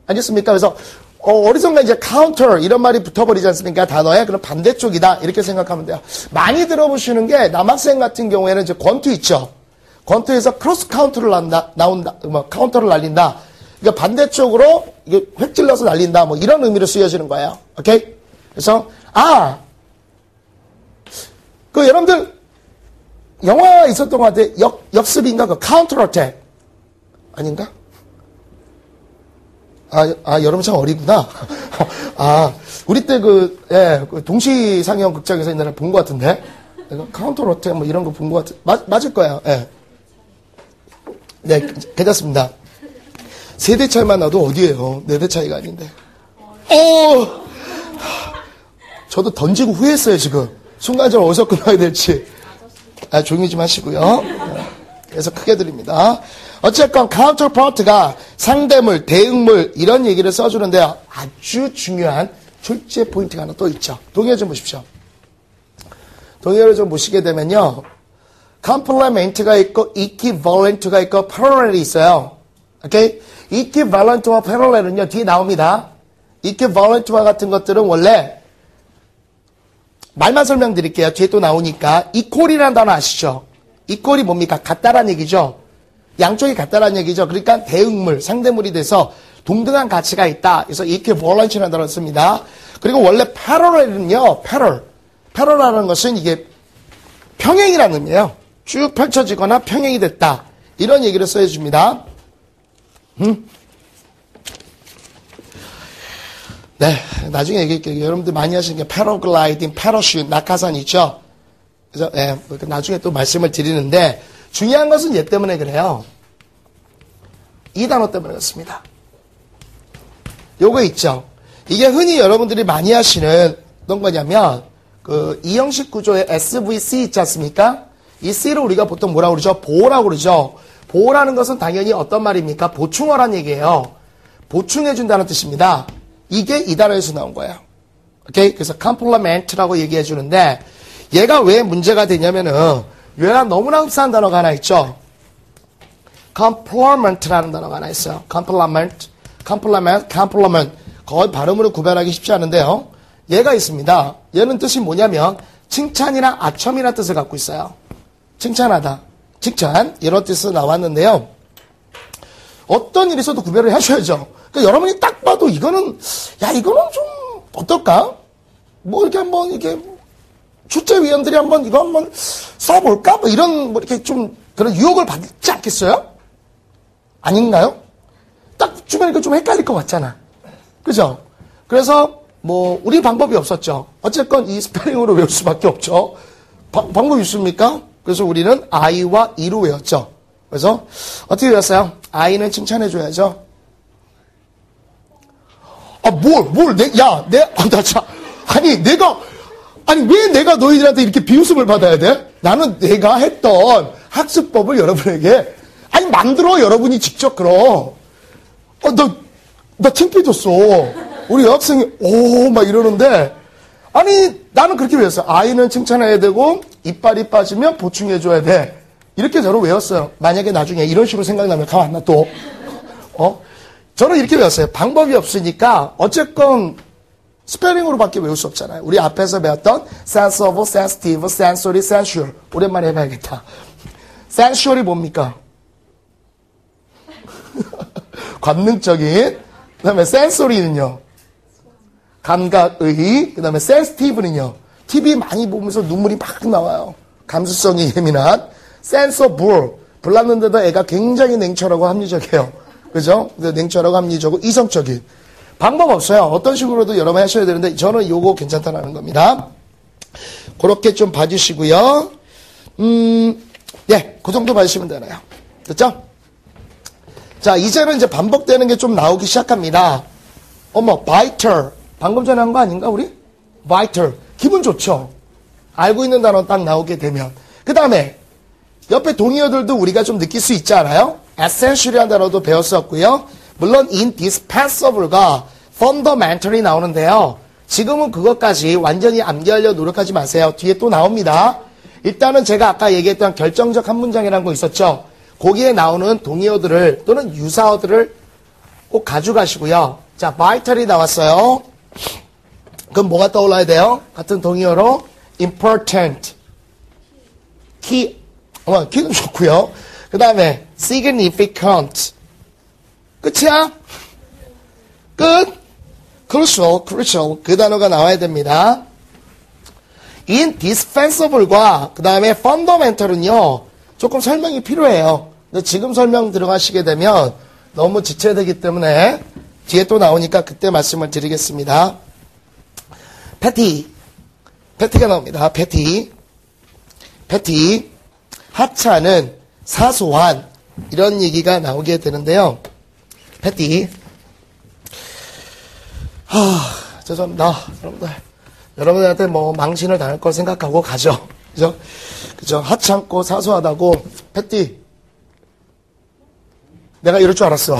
아니겠습니까? 그래서 어디선가 이제 counter 이런 말이 붙어버리지 않습니까? 단어에. 그럼 반대쪽이다. 이렇게 생각하면 돼요. 많이 들어보시는 게 남학생 같은 경우에는 이제 권투 있죠. 권투에서 크로스 카운터를 나온다. 뭐 카운터를 날린다. 그러니까 반대쪽으로 이게 획질러서 날린다. 뭐 이런 의미로 쓰여지는 거예요. 오케이? 그래서 그 여러분들 영화 있었던 것 같아요. 역습인가? 그 카운터 어택 아닌가? 여러분 참 어리구나. 우리 때 그 동시 상영 극장에서 옛날에 본 것 같은데. 카운터 어택 뭐 이런 거 본 것 같은. 맞을 거예요. 예. 네, 괜찮습니다. 세대 차이만 나도 어디예요? 4대 차이가 아닌데. 저도 던지고 후회했어요, 지금. 순간적으로 어디서 끊어야 될지. 조용히 좀 하시고요. 그래서 크게 드립니다. 어쨌건 counterpart가 상대물, 대응물 이런 얘기를 써주는데요. 아주 중요한 출제 포인트가 하나 또 있죠. 동의어 좀 보십시오. 동의어를 좀 보시게 되면요. complement가 있고 equivalent가 있고 parallel이 있어요. 오케이? equivalent와 parallel은요. 뒤에 나옵니다. equivalent와 같은 것들은 원래 말만 설명드릴게요. 뒤에 또 나오니까 equal이라는 단어 아시죠? equal이 뭡니까? 같다란 얘기죠. 양쪽이 같다란 얘기죠. 그러니까 대응물, 상대물이 돼서 동등한 가치가 있다. 그래서 equivalent이라는 단어를 씁니다. 그리고 원래 parallel은요. parallel이라는 것은 이게 평행이라는 의미예요. 쭉 펼쳐지거나 평행이 됐다. 이런 얘기를 써줍니다. 네, 나중에 얘기할게요. 여러분들 많이 하시는 게 패러글라이딩, 패러슛, 낙하산 있죠? 그래서 나중에 또 말씀을 드리는데 중요한 것은 얘 때문에 그래요. 이 단어 때문에 그렇습니다. 요거 있죠? 이게 흔히 여러분들이 많이 하시는 어떤 거냐면 이 형식 구조의 SVC 있지 않습니까? 이 C를 우리가 보통 뭐라고 그러죠? 보호라고 그러죠? 보호라는 것은 당연히 어떤 말입니까? 보충어란 얘기예요. 보충해준다는 뜻입니다. 이게 이 단어에서 나온 거예요. 오케이? 그래서 complement라고 얘기해 주는데 얘가 왜 문제가 되냐면은 얘가 너무나 흡사한 단어가 하나 있죠. complement라는 단어가 하나 있어요. complement. 거의 발음으로 구별하기 쉽지 않은데요. 얘가 있습니다. 얘는 뜻이 뭐냐면 칭찬이나 아첨이라는 뜻을 갖고 있어요. 칭찬하다. 칭찬. 이런 뜻으로 나왔는데요. 어떤 일이 있어도 구별을 하셔야죠. 그러니까 여러분이 딱 봐도 이거는 좀 어떨까? 뭐 이렇게 한번 이렇게 출제위원들이 이거 한번 써볼까? 뭐 이런 이렇게 좀 그런 유혹을 받지 않겠어요? 아닌가요? 딱 주변이니까 좀 헷갈릴 것 같잖아. 그죠? 그래서 우리 방법이 없었죠. 어쨌건 이 스펠링으로 외울 수밖에 없죠. 방법이 있습니까? 그래서 우리는 I와 E로 외웠죠. 그래서 어떻게 외웠어요? I는 칭찬해줘야죠. 아니, 왜 내가 너희들한테 이렇게 비웃음을 받아야 돼? 나는 내가 했던 학습법을 여러분에게, 아니, 만들어, 여러분이 직접 그럼. 나 창피해졌어. 우리 여학생이, 막 이러는데, 아니, 나는 그렇게 외웠어요. 아이는 칭찬해야 되고, 이빨이 빠지면 보충해줘야 돼. 이렇게 저는 외웠어요. 만약에 나중에 이런 식으로 생각나면 가만 안 놔, 또. 저는 이렇게 외웠어요. 방법이 없으니까, 어쨌건, 스펠링으로밖에 외울 수 없잖아요. 우리 앞에서 배웠던 sensible, sensitive, sensory, sensual. 오랜만에 해봐야겠다. sensual이 뭡니까? 관능적인. 그 다음에 sensory는요. 감각의. 그 다음에 sensitive는요. TV 많이 보면서 눈물이 막 나와요. 감수성이 예민한. sensible. 불났는데도 애가 굉장히 냉철하고 합리적이에요. 그죠? 냉철하고 합리적이고 이성적인. 방법 없어요. 어떤 식으로도 여러 번 하셔야 되는데 저는 요거 괜찮다는 겁니다. 그렇게 좀 봐주시고요. 예, 그 정도 봐주시면 되나요? 됐죠? 자, 이제는 이제 반복되는 게 좀 나오기 시작합니다. vital. 방금 전에 한 거 아닌가, 우리? vital. 기분 좋죠? 알고 있는 단어 딱 나오게 되면. 그 다음에 옆에 동의어들도 우리가 좀 느낄 수 있지 않아요? essential이라는 단어도 배웠었고요. 물론 indispensable가 fundamentally 나오는데요. 지금은 그것까지 완전히 암기하려 노력하지 마세요. 뒤에 또 나옵니다. 일단은 제가 아까 얘기했던 결정적 한 문장이라는 거 있었죠. 거기에 나오는 동의어들을 또는 유사어들을 꼭 가져가시고요. 자, vital이 나왔어요. 그럼 뭐가 떠올라야 돼요? 같은 동의어로 important, key, 키는 좋고요. 그 다음에 significant. 끝이야? 끝? crucial. 그 단어가 나와야 됩니다. indispensable과 그 다음에 fundamental은요, 조금 설명이 필요해요. 근데 지금 설명 들어가시게 되면 너무 지체되기 때문에 뒤에 또 나오니까 그때 말씀을 드리겠습니다. 패티가 나옵니다. 패티. 하찮은, 사소한, 이런 얘기가 나오게 되는데요. 패티. 죄송합니다. 여러분들한테 뭐 망신을 당할 걸 생각하고 가죠. 그죠? 하찮고 사소하다고, 패티. 내가 이럴 줄 알았어.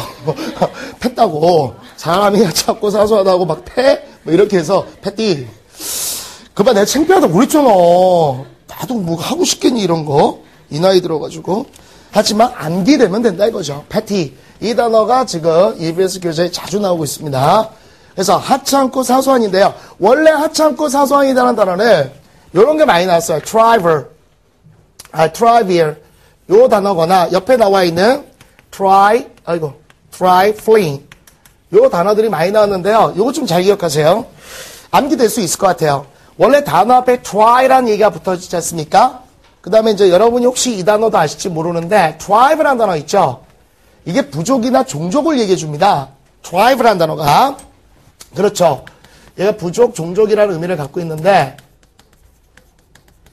팼다고. 사람이 하찮고 사소하다고 막 패? 뭐 이렇게 해서, 패티. 그만 내가 창피하다고 그랬잖아. 나도 뭐 하고 싶겠니, 이런 거. 이 나이 들어가지고. 하지만 암기되면 된다 이거죠. 패티. 이 단어가 지금 EBS 교재에 자주 나오고 있습니다. 그래서 하찮고 사소한인데요. 원래 하찮고 사소한이라는 단어는 이런 게 많이 나왔어요. trivial. 요 단어거나 옆에 나와 있는 trifling. 요 단어들이 많이 나왔는데요. 요거 좀 잘 기억하세요. 암기될 수 있을 것 같아요. 원래 단어 앞에 try라는 얘기가 붙어있지 않습니까? 그 다음에 이제 여러분이 혹시 이 단어도 아실지 모르는데 tribe라는 단어 있죠? 이게 부족이나 종족을 얘기해 줍니다. tribe라는 단어가. 그렇죠. 얘가 부족, 종족이라는 의미를 갖고 있는데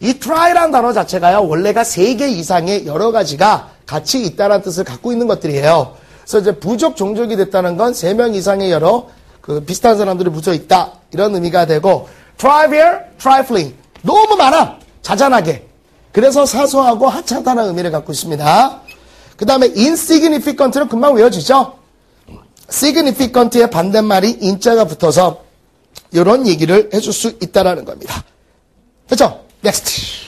이 tribe라는 단어 자체가요. 원래가 3개 이상의 여러 가지가 같이 있다는 뜻을 갖고 있는 것들이에요. 그래서 이제 부족, 종족이 됐다는 건 3명 이상의 여러 그 비슷한 사람들이 붙어 있다. 이런 의미가 되고 trivial, trifling. 너무 많아. 자잘하게. 그래서 사소하고 하찮다는 의미를 갖고 있습니다. 그 다음에 insignificant는 금방 외워지죠? significant의 반대말이 in자가 붙어서 이런 얘기를 해줄 수 있다는 겁니다. 그렇죠? next.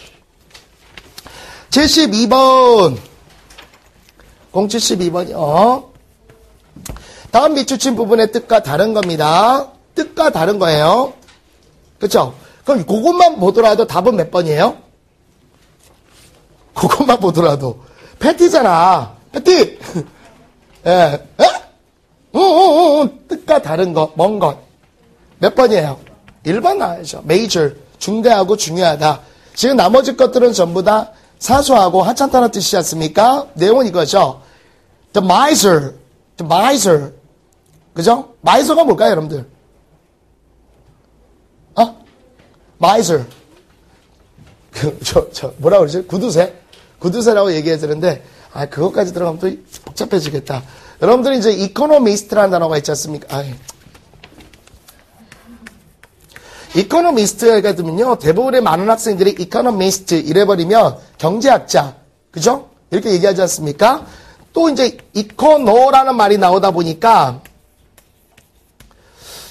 72번. 072번이요. 다음 밑줄친 부분의 뜻과 다른 겁니다. 뜻과 다른 거예요. 그렇죠? 그럼 그것만 보더라도 답은 몇 번이에요? 그것만 보더라도 패티잖아. 패티. 예. 뜻과 다른 것, 먼 것. 몇 번이에요? 1번 나와야죠. major, 중대하고 중요하다. 지금 나머지 것들은 전부 다 사소하고 하찮다는 뜻이지 않습니까? 내용은 이거죠. The miser. 그죠? miser가 뭘까요, 여러분들? miser. 뭐라 그러지? 구두쇠라고 얘기해 드는데, 그것까지 들어가면 또 복잡해지겠다. 여러분들이 이제 이코노미스트라는 단어가 있지 않습니까? 이코노미스트가 되면요, 대부분의 많은 학생들이 이코노미스트 이래버리면 경제학자, 그죠? 이렇게 얘기하지 않습니까? 또 이제 이코노라는 말이 나오다 보니까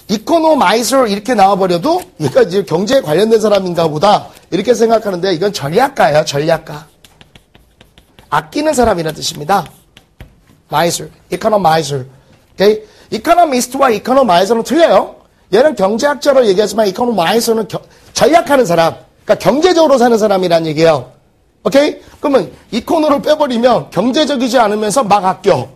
이코노마이저 이렇게 나와버려도 얘가 이제 경제에 관련된 사람인가 보다 이렇게 생각하는데 이건 전략가예요. 전략가. 아끼는 사람이라는 뜻입니다. 마이저, 이코노마이저. 오케이? 이코노미스트와 이코노마이저는 틀려요. 얘는 경제학자로 얘기하지만 이코노마이저는 전략하는 사람. 그러니까 경제적으로 사는 사람이란 얘기예요. 오케이? 그러면 이코노를 빼버리면 경제적이지 않으면서 막 아껴.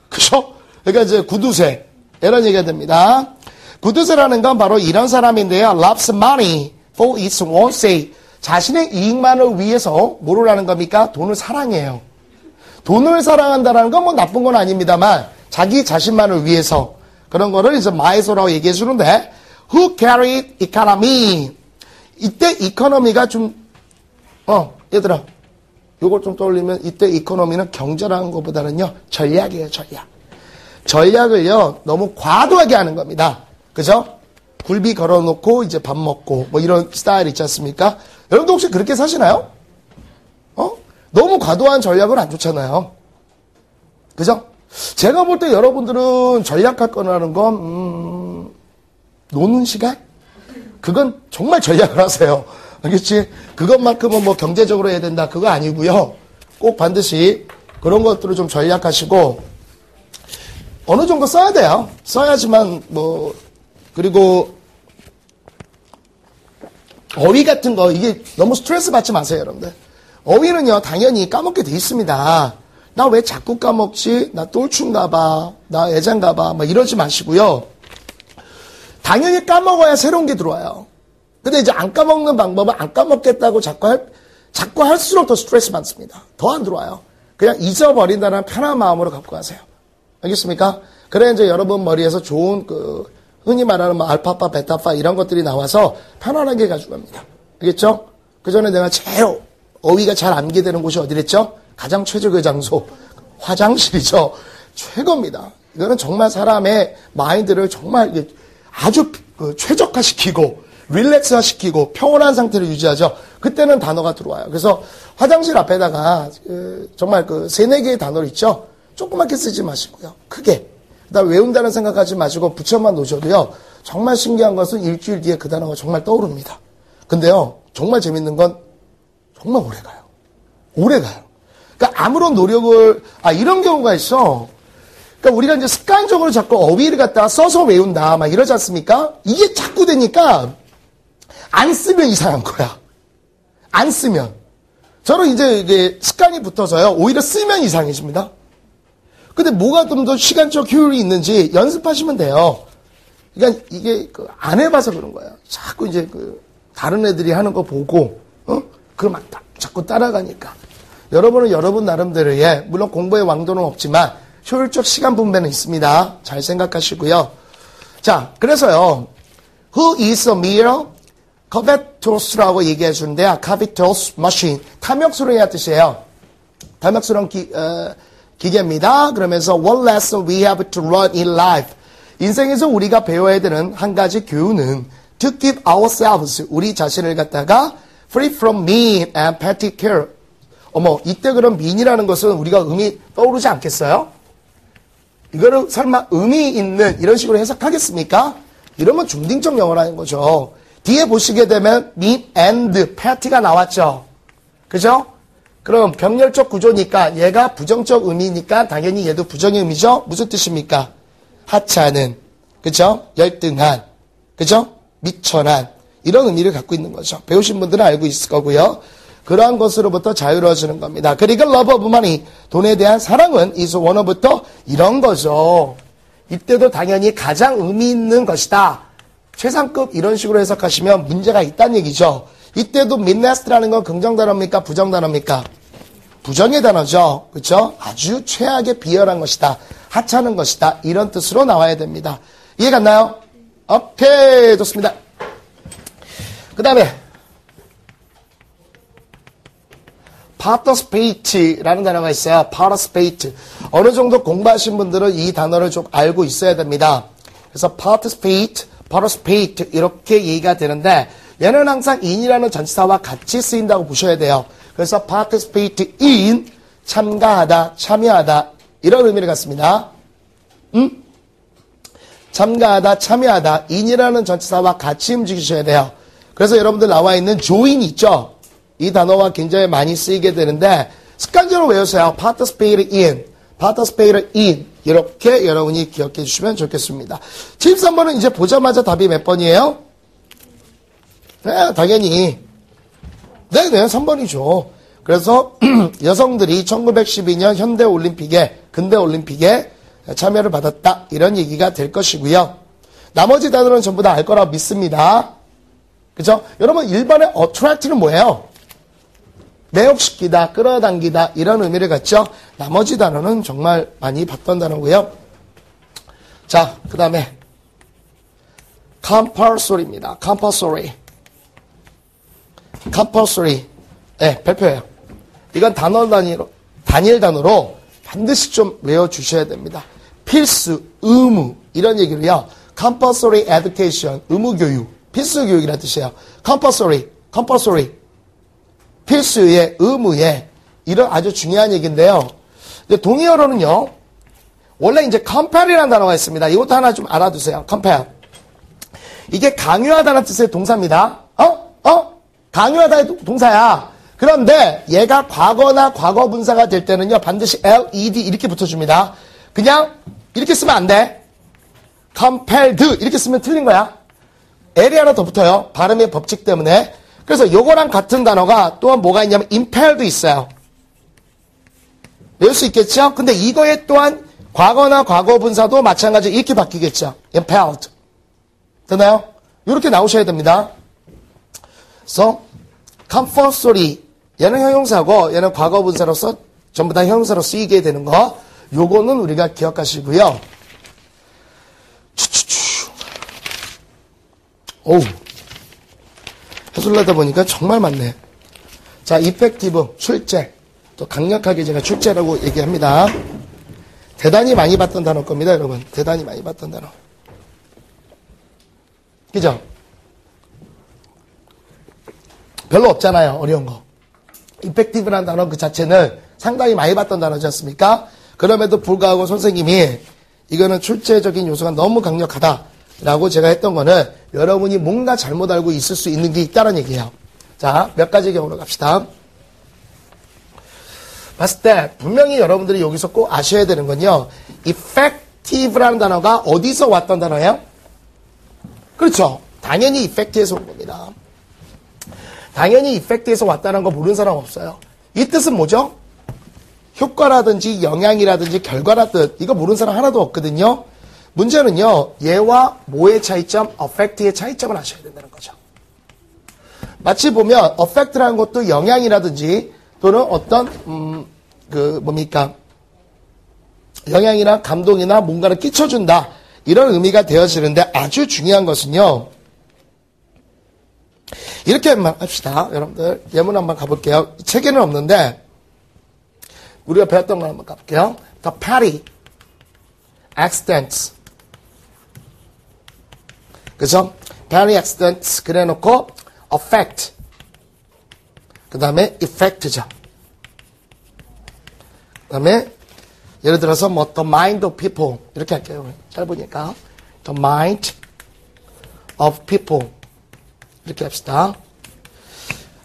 그죠? 그러니까 이제 구두쇠. 이런 얘기가 됩니다. 구두쇠라는 건 바로 이런 사람인데요. loves money for its own sake. 자신의 이익만을 위해서 뭐를 하는 겁니까? 돈을 사랑해요. 돈을 사랑한다는 건 뭐 나쁜 건 아닙니다만 자기 자신만을 위해서 그런 거를 이제 마이소라고 얘기해 주는데 who carry economy. 이때 이코노미가 좀 얘들아 요걸 좀 떠올리면 이때 이코노미는 경제라는 것보다는요 전략이에요. 전략. 전략을요 너무 과도하게 하는 겁니다. 그죠? 굴비 걸어놓고 이제 밥 먹고 뭐 이런 스타일 있지 않습니까? 여러분도 혹시 그렇게 사시나요? 너무 과도한 전략은 안 좋잖아요. 그죠? 제가 볼 때 여러분들은 전략할 거라는 건 노는 시간? 그건 정말 전략을 하세요. 알겠지? 그것만큼은 뭐 경제적으로 해야 된다 그거 아니고요. 꼭 반드시 그런 것들을 좀 전략하시고 어느 정도 써야 돼요. 써야지만 뭐 그리고 어휘 같은 거 이게 너무 스트레스 받지 마세요, 여러분들. 어휘는요 당연히 까먹게 돼 있습니다. 나 왜 자꾸 까먹지? 나 똘춘가 봐. 나 애장가 봐. 막 이러지 마시고요. 당연히 까먹어야 새로운 게 들어와요. 근데 이제 안 까먹는 방법은 안 까먹겠다고 자꾸 할수록 더 스트레스 받습니다. 더 안 들어와요. 그냥 잊어버린다는 편한 마음으로 갖고 가세요. 알겠습니까? 그래 이제 여러분 머리에서 좋은 흔히 말하는 뭐 알파파, 베타파 이런 것들이 나와서 편안하게 가져갑니다. 알겠죠? 그 전에 내가 제일 어휘가 잘 암기되는 곳이 어디랬죠? 가장 최적의 장소 화장실이죠. 최고입니다. 이거는 정말 사람의 마인드를 정말 아주 최적화시키고 릴렉스화시키고 평온한 상태를 유지하죠. 그때는 단어가 들어와요. 그래서 화장실 앞에다가 정말 3-4개의 단어를 있죠. 조그맣게 쓰지 마시고요. 크게. 그다음 외운다는 생각하지 마시고 붙여만 놓으셔도요. 정말 신기한 것은 일주일 뒤에 그 단어가 정말 떠오릅니다. 근데요. 정말 재밌는 건 정말 오래가요. 오래가요. 그러니까 아무런 노력을 이런 경우가 있어. 그러니까 우리가 이제 습관적으로 자꾸 어휘를 갖다가 써서 외운다 막 이러지 않습니까? 이게 자꾸 되니까 안 쓰면 이상한 거야. 안 쓰면. 저는 이제 이게 습관이 붙어서요. 오히려 쓰면 이상해집니다. 근데 뭐가 좀 더 시간적 효율이 있는지 연습하시면 돼요. 그러니까 이게 안 해봐서 그런 거예요. 자꾸 이제 다른 애들이 하는 거 보고 그걸 막 자꾸 따라가니까. 여러분은 여러분 나름대로 물론 공부의 왕도는 없지만 효율적 시간 분배는 있습니다. 잘 생각하시고요. 자, 그래서요. Who is a mere covetos라고 얘기해 주는데요. covetous machine. 탐욕스러운 뜻이에요. 탐욕스러운 기계입니다. 그러면서 one lesson we have to learn in life. 인생에서 우리가 배워야 되는 한 가지 교훈은 to keep ourselves. 우리 자신을 갖다가 free from mean and petty care. 이때 그런 mean이라는 것은 우리가 의미 떠오르지 않겠어요? 이거를 설마 의미 있는 이런 식으로 해석하겠습니까? 이러면 중딩적 영어라는 거죠. 뒤에 보시게 되면 mean and petty가 나왔죠. 그죠? 그럼 병렬적 구조니까 얘가 부정적 의미니까 당연히 얘도 부정의 의미죠? 무슨 뜻입니까? 하찮은, 그죠? 열등한, 그죠? 미천한 이런 의미를 갖고 있는 거죠. 배우신 분들은 알고 있을 거고요. 그러한 것으로부터 자유로워지는 겁니다. 그리고 love of money, 돈에 대한 사랑은 is one of부터 이런 거죠. 이때도 당연히 가장 의미 있는 것이다. 최상급 이런 식으로 해석하시면 문제가 있다는 얘기죠. 이때도 midnest라는 건 긍정 단어입니까? 부정 단어입니까? 부정의 단어죠. 그렇죠? 아주 최악의 비열한 것이다. 하찮은 것이다. 이런 뜻으로 나와야 됩니다. 이해 갔나요? 오케이, 좋습니다. 그 다음에 participate라는 단어가 있어요. participate. 어느 정도 공부하신 분들은 이 단어를 좀 알고 있어야 됩니다. 그래서 participate, participate 이렇게 얘기가 되는데 얘는 항상 in이라는 전치사와 같이 쓰인다고 보셔야 돼요. 그래서 participate in, 참가하다, 참여하다 이런 의미를 갖습니다. 참가하다, 참여하다 in이라는 전치사와 같이 움직이셔야 돼요. 그래서 여러분들 나와 있는 join 있죠? 이 단어와 굉장히 많이 쓰이게 되는데 습관적으로 외우세요. participate in, participate in 이렇게 여러분이 기억해 주시면 좋겠습니다. 73번은 이제 보자마자 답이 몇 번이에요? 네, 당연히. 네네, 3번이죠. 그래서 여성들이 1912년 현대올림픽에, 근대올림픽에 참여를 받았다. 이런 얘기가 될 것이고요. 나머지 단어는 전부 다 알 거라고 믿습니다. 그죠? 여러분, 1번의 attract는 뭐예요? 매혹시키다, 끌어당기다 이런 의미를 갖죠. 나머지 단어는 정말 많이 봤던 단어고요. 자, 그 다음에 compulsory입니다. compulsory. 네, 발표해요. 이건 단일 단어로 반드시 좀 외워주셔야 됩니다. 필수, 의무 이런 얘기로요. compulsory education, 의무교육, 필수교육이라는 뜻이에요. compulsory. 필수의, 의무의 이런 아주 중요한 얘기인데요. 동의어로는요. 원래 이제 compel이라는 단어가 있습니다. 이것도 하나 좀 알아두세요. compel. 이게 강요하다는 뜻의 동사입니다. 강요하다의 동사야. 그런데 얘가 과거나 과거 분사가 될 때는요. 반드시 LED 이렇게 붙여줍니다. 그냥 이렇게 쓰면 안 돼. compelled 이렇게 쓰면 틀린 거야. L이 하나 더 붙어요. 발음의 법칙 때문에. 그래서 요거랑 같은 단어가 또한 뭐가 있냐면 impel도 있어요. 외울 수 있겠죠? 근데 이거에 또한 과거나 과거 분사도 마찬가지로 이렇게 바뀌겠죠. impelled. 되나요? 이렇게 나오셔야 됩니다. 그래서 compulsory 얘는 형용사고 얘는 과거 분사로서 전부 다 형용사로 쓰이게 되는 거 요거는 우리가 기억하시고요. 오우 해설하다 보니까 정말 많네. 자, effective, 출제. 또 강력하게 제가 출제라고 얘기합니다. 대단히 많이 봤던 단어일 겁니다, 여러분. 대단히 많이 봤던 단어. 그죠? 별로 없잖아요, 어려운 거. effective라는 단어 그 자체는 상당히 많이 봤던 단어지 않습니까? 그럼에도 불구하고 선생님이 이거는 출제적인 요소가 너무 강력하다라고 제가 했던 거는 여러분이 뭔가 잘못 알고 있을 수 있는 게 있다는 얘기예요. 자, 몇 가지 경우로 갑시다. 봤을 때 분명히 여러분들이 여기서 꼭 아셔야 되는 건요. effective라는 단어가 어디서 왔던 단어예요? 그렇죠. 당연히 effect에서 온 겁니다. 당연히 effect에서 왔다는 거 모르는 사람 없어요. 이 뜻은 뭐죠? 효과라든지 영향이라든지 결과라든 이거 모르는 사람 하나도 없거든요. 문제는요. 얘와 뭐의 차이점? affect의 차이점을 아셔야 된다는 거죠. 마치 보면 affect라는 것도 영향이라든지 또는 어떤 뭡니까? 영향이나 감동이나 뭔가를 끼쳐준다. 이런 의미가 되어지는데 아주 중요한 것은요. 이렇게 한번 합시다. 여러분들 예문 한번 가볼게요. 책에는 없는데 우리가 배웠던 걸 한번 가볼게요. The petty accidents. 그죠? petty accidents 그래놓고 affect. 그 다음에 effect죠. 그 다음에 예를 들어서 뭐 the mind of people 이렇게 할게요. 짧으니까 the mind of people 이렇게 합시다.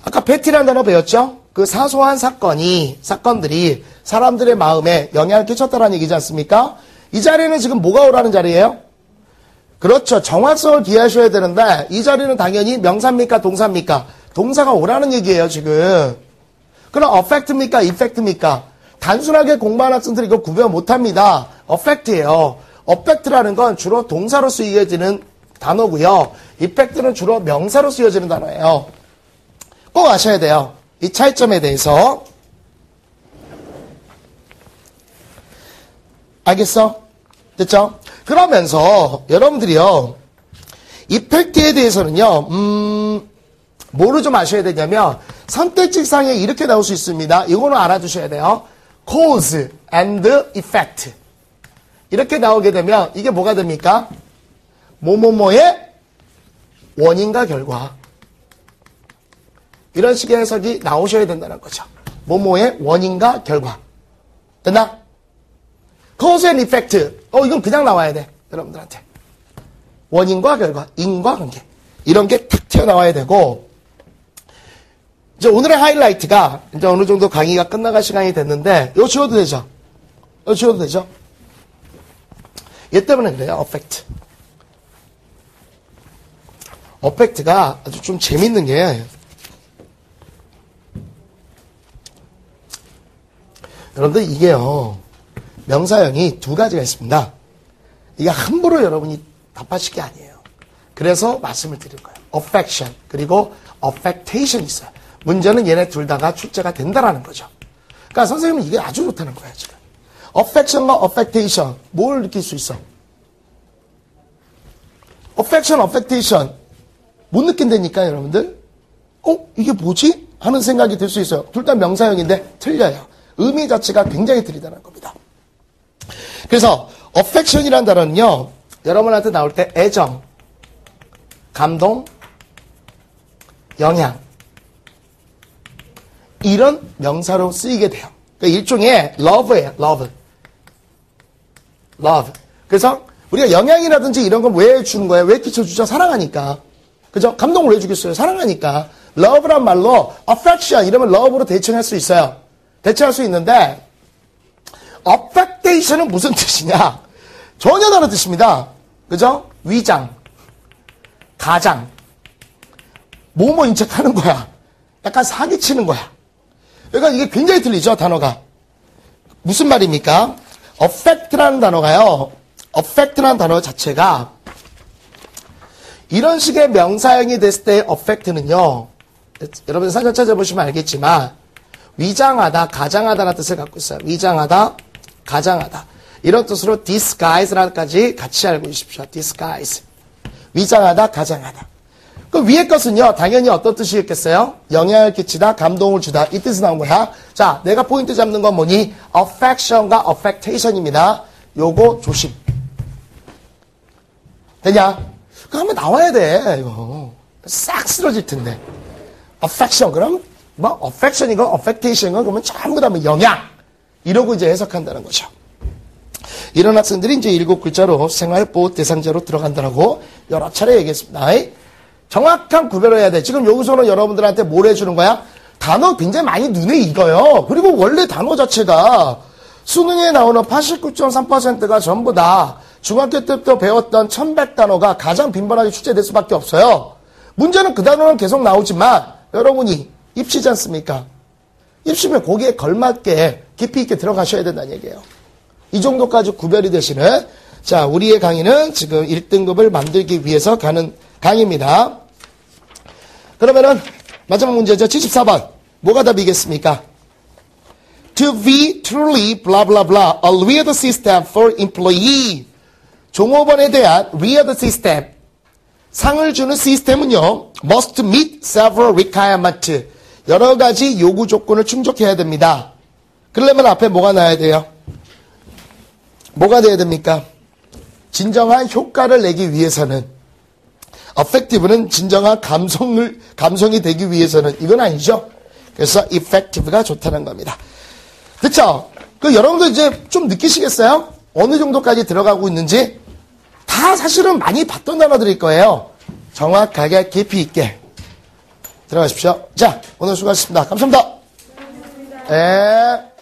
아까 petty라는 단어 배웠죠? 그 사소한 사건들이 사람들의 마음에 영향을 끼쳤다는 얘기지 않습니까? 이 자리는 지금 뭐가 오라는 자리예요? 그렇죠. 정확성을 기하셔야 되는데 이 자리는 당연히 명사입니까? 동사입니까? 동사가 오라는 얘기예요, 지금. 그럼 affect입니까? effect입니까? 단순하게 공부하는 학생들이 이거 구별 못합니다. affect예요. affect라는 건 주로 동사로 쓰여지는 단어고요. effect는 주로 명사로 쓰여지는 단어예요. 꼭 아셔야 돼요. 이 차이점에 대해서. 알겠어? 됐죠? 그러면서 여러분들이요. effect에 대해서는요. 뭐를 좀 아셔야 되냐면 선택지상에 이렇게 나올 수 있습니다. 이거는 알아두셔야 돼요. cause and effect. 이렇게 나오게 되면 이게 뭐가 됩니까? 뭐뭐뭐의 원인과 결과. 이런 식의 해석이 나오셔야 된다는 거죠. 뭐뭐의 원인과 결과. 됐나? cause and effect. 이건 그냥 나와야 돼. 여러분들한테. 원인과 결과, 인과관계. 이런 게 탁 튀어나와야 되고, 이제 오늘의 하이라이트가, 이제 어느 정도 강의가 끝나갈 시간이 됐는데, 이거 지워도 되죠? 이거 지워도 되죠? 얘 때문에 그래요, 어펙트. 어펙트가 아주 좀 재밌는 게, 여러분들 이게요, 명사형이 두 가지가 있습니다. 이게 함부로 여러분이 답하실 게 아니에요. 그래서 말씀을 드린 거예요. affection 그리고 affectation 있어요. 문제는 얘네 둘 다가 출제가 된다라는 거죠. 그러니까 선생님은 이게 아주 좋다는 거예요. 지금 affection과 affectation 뭘 느낄 수 있어? affection, affectation 못 느낀다니까 여러분들. 이게 뭐지? 하는 생각이 들 수 있어요. 둘 다 명사형인데 틀려요. 의미 자체가 굉장히 틀리다는 겁니다. 그래서 affection이라는 단어는요, 여러분한테 나올 때 애정, 감동, 영향 이런 명사로 쓰이게 돼요. 그러니까 일종의 love예요. love. 그래서 우리가 영향이라든지 이런 건 왜 주는 거예요? 왜 끼쳐주죠? 사랑하니까. 그죠? 감동을 왜 주겠어요? 사랑하니까. love란 말로 affection 이러면 love로 대칭할 수 있어요. 대체할 수 있는데 affectation은 무슨 뜻이냐? 전혀 다른 뜻입니다. 그죠? 위장, 가장, 뭐뭐 인척하는 거야. 약간 사기치는 거야. 그러니까 이게 굉장히 틀리죠, 단어가. 무슨 말입니까? affect라는 단어가요. affect라는 단어 자체가 이런 식의 명사형이 됐을 때 affect는요. 여러분 사전 찾아보시면 알겠지만 위장하다, 가장하다라는 뜻을 갖고 있어요. 위장하다, 가장하다. 이런 뜻으로 disguise라는까지 같이 알고 계십시오. disguise. 위장하다, 가장하다. 그 위에 것은요, 당연히 어떤 뜻이 있겠어요? 영향을 끼치다, 감동을 주다. 이 뜻이 나온 거야. 자, 내가 포인트 잡는 건 뭐니? affection과 affectation입니다. 요거 조심. 되냐? 그거 한번 나와야 돼, 이거. 싹 쓰러질 텐데. affection, 그럼 뭐 affection이건 affectation이건 그러면 전부 다 뭐 영향 이러고 이제 해석한다는 거죠. 이런 학생들이 이제 7글자로 생활보호 대상자로 들어간다라고 여러 차례 얘기했습니다. 정확한 구별을 해야 돼. 지금 여기서는 여러분들한테 뭘 해주는 거야? 단어 굉장히 많이 눈에 익어요. 그리고 원래 단어 자체가 수능에 나오는 89.3%가 전부 다 중학교 때부터 배웠던 1100단어가 가장 빈번하게 출제될 수밖에 없어요. 문제는 그 단어는 계속 나오지만 여러분이 입시지 않습니까? 입시면 거기에 걸맞게 깊이 있게 들어가셔야 된다는 얘기예요. 이 정도까지 구별이 되시는, 자, 우리의 강의는 지금 1등급을 만들기 위해서 가는 강의입니다. 그러면은 마지막 문제죠. 74번. 뭐가 답이겠습니까? To be truly blah blah blah a weird system for employee. 종업원에 대한 weird system. 상을 주는 시스템은요, must meet several requirements. 여러 가지 요구 조건을 충족해야 됩니다. 그러려면 앞에 뭐가 나와야 돼요? 뭐가 돼야 됩니까? 진정한 효과를 내기 위해서는, effective는 진정한 감성이 되기 위해서는, 이건 아니죠? 그래서 effective가 좋다는 겁니다. 그쵸? 여러분들 이제 좀 느끼시겠어요? 어느 정도까지 들어가고 있는지? 다 사실은 많이 봤던 단어들일 거예요. 정확하게 깊이 있게 들어가십시오. 자, 오늘 수고하셨습니다. 감사합니다. 네.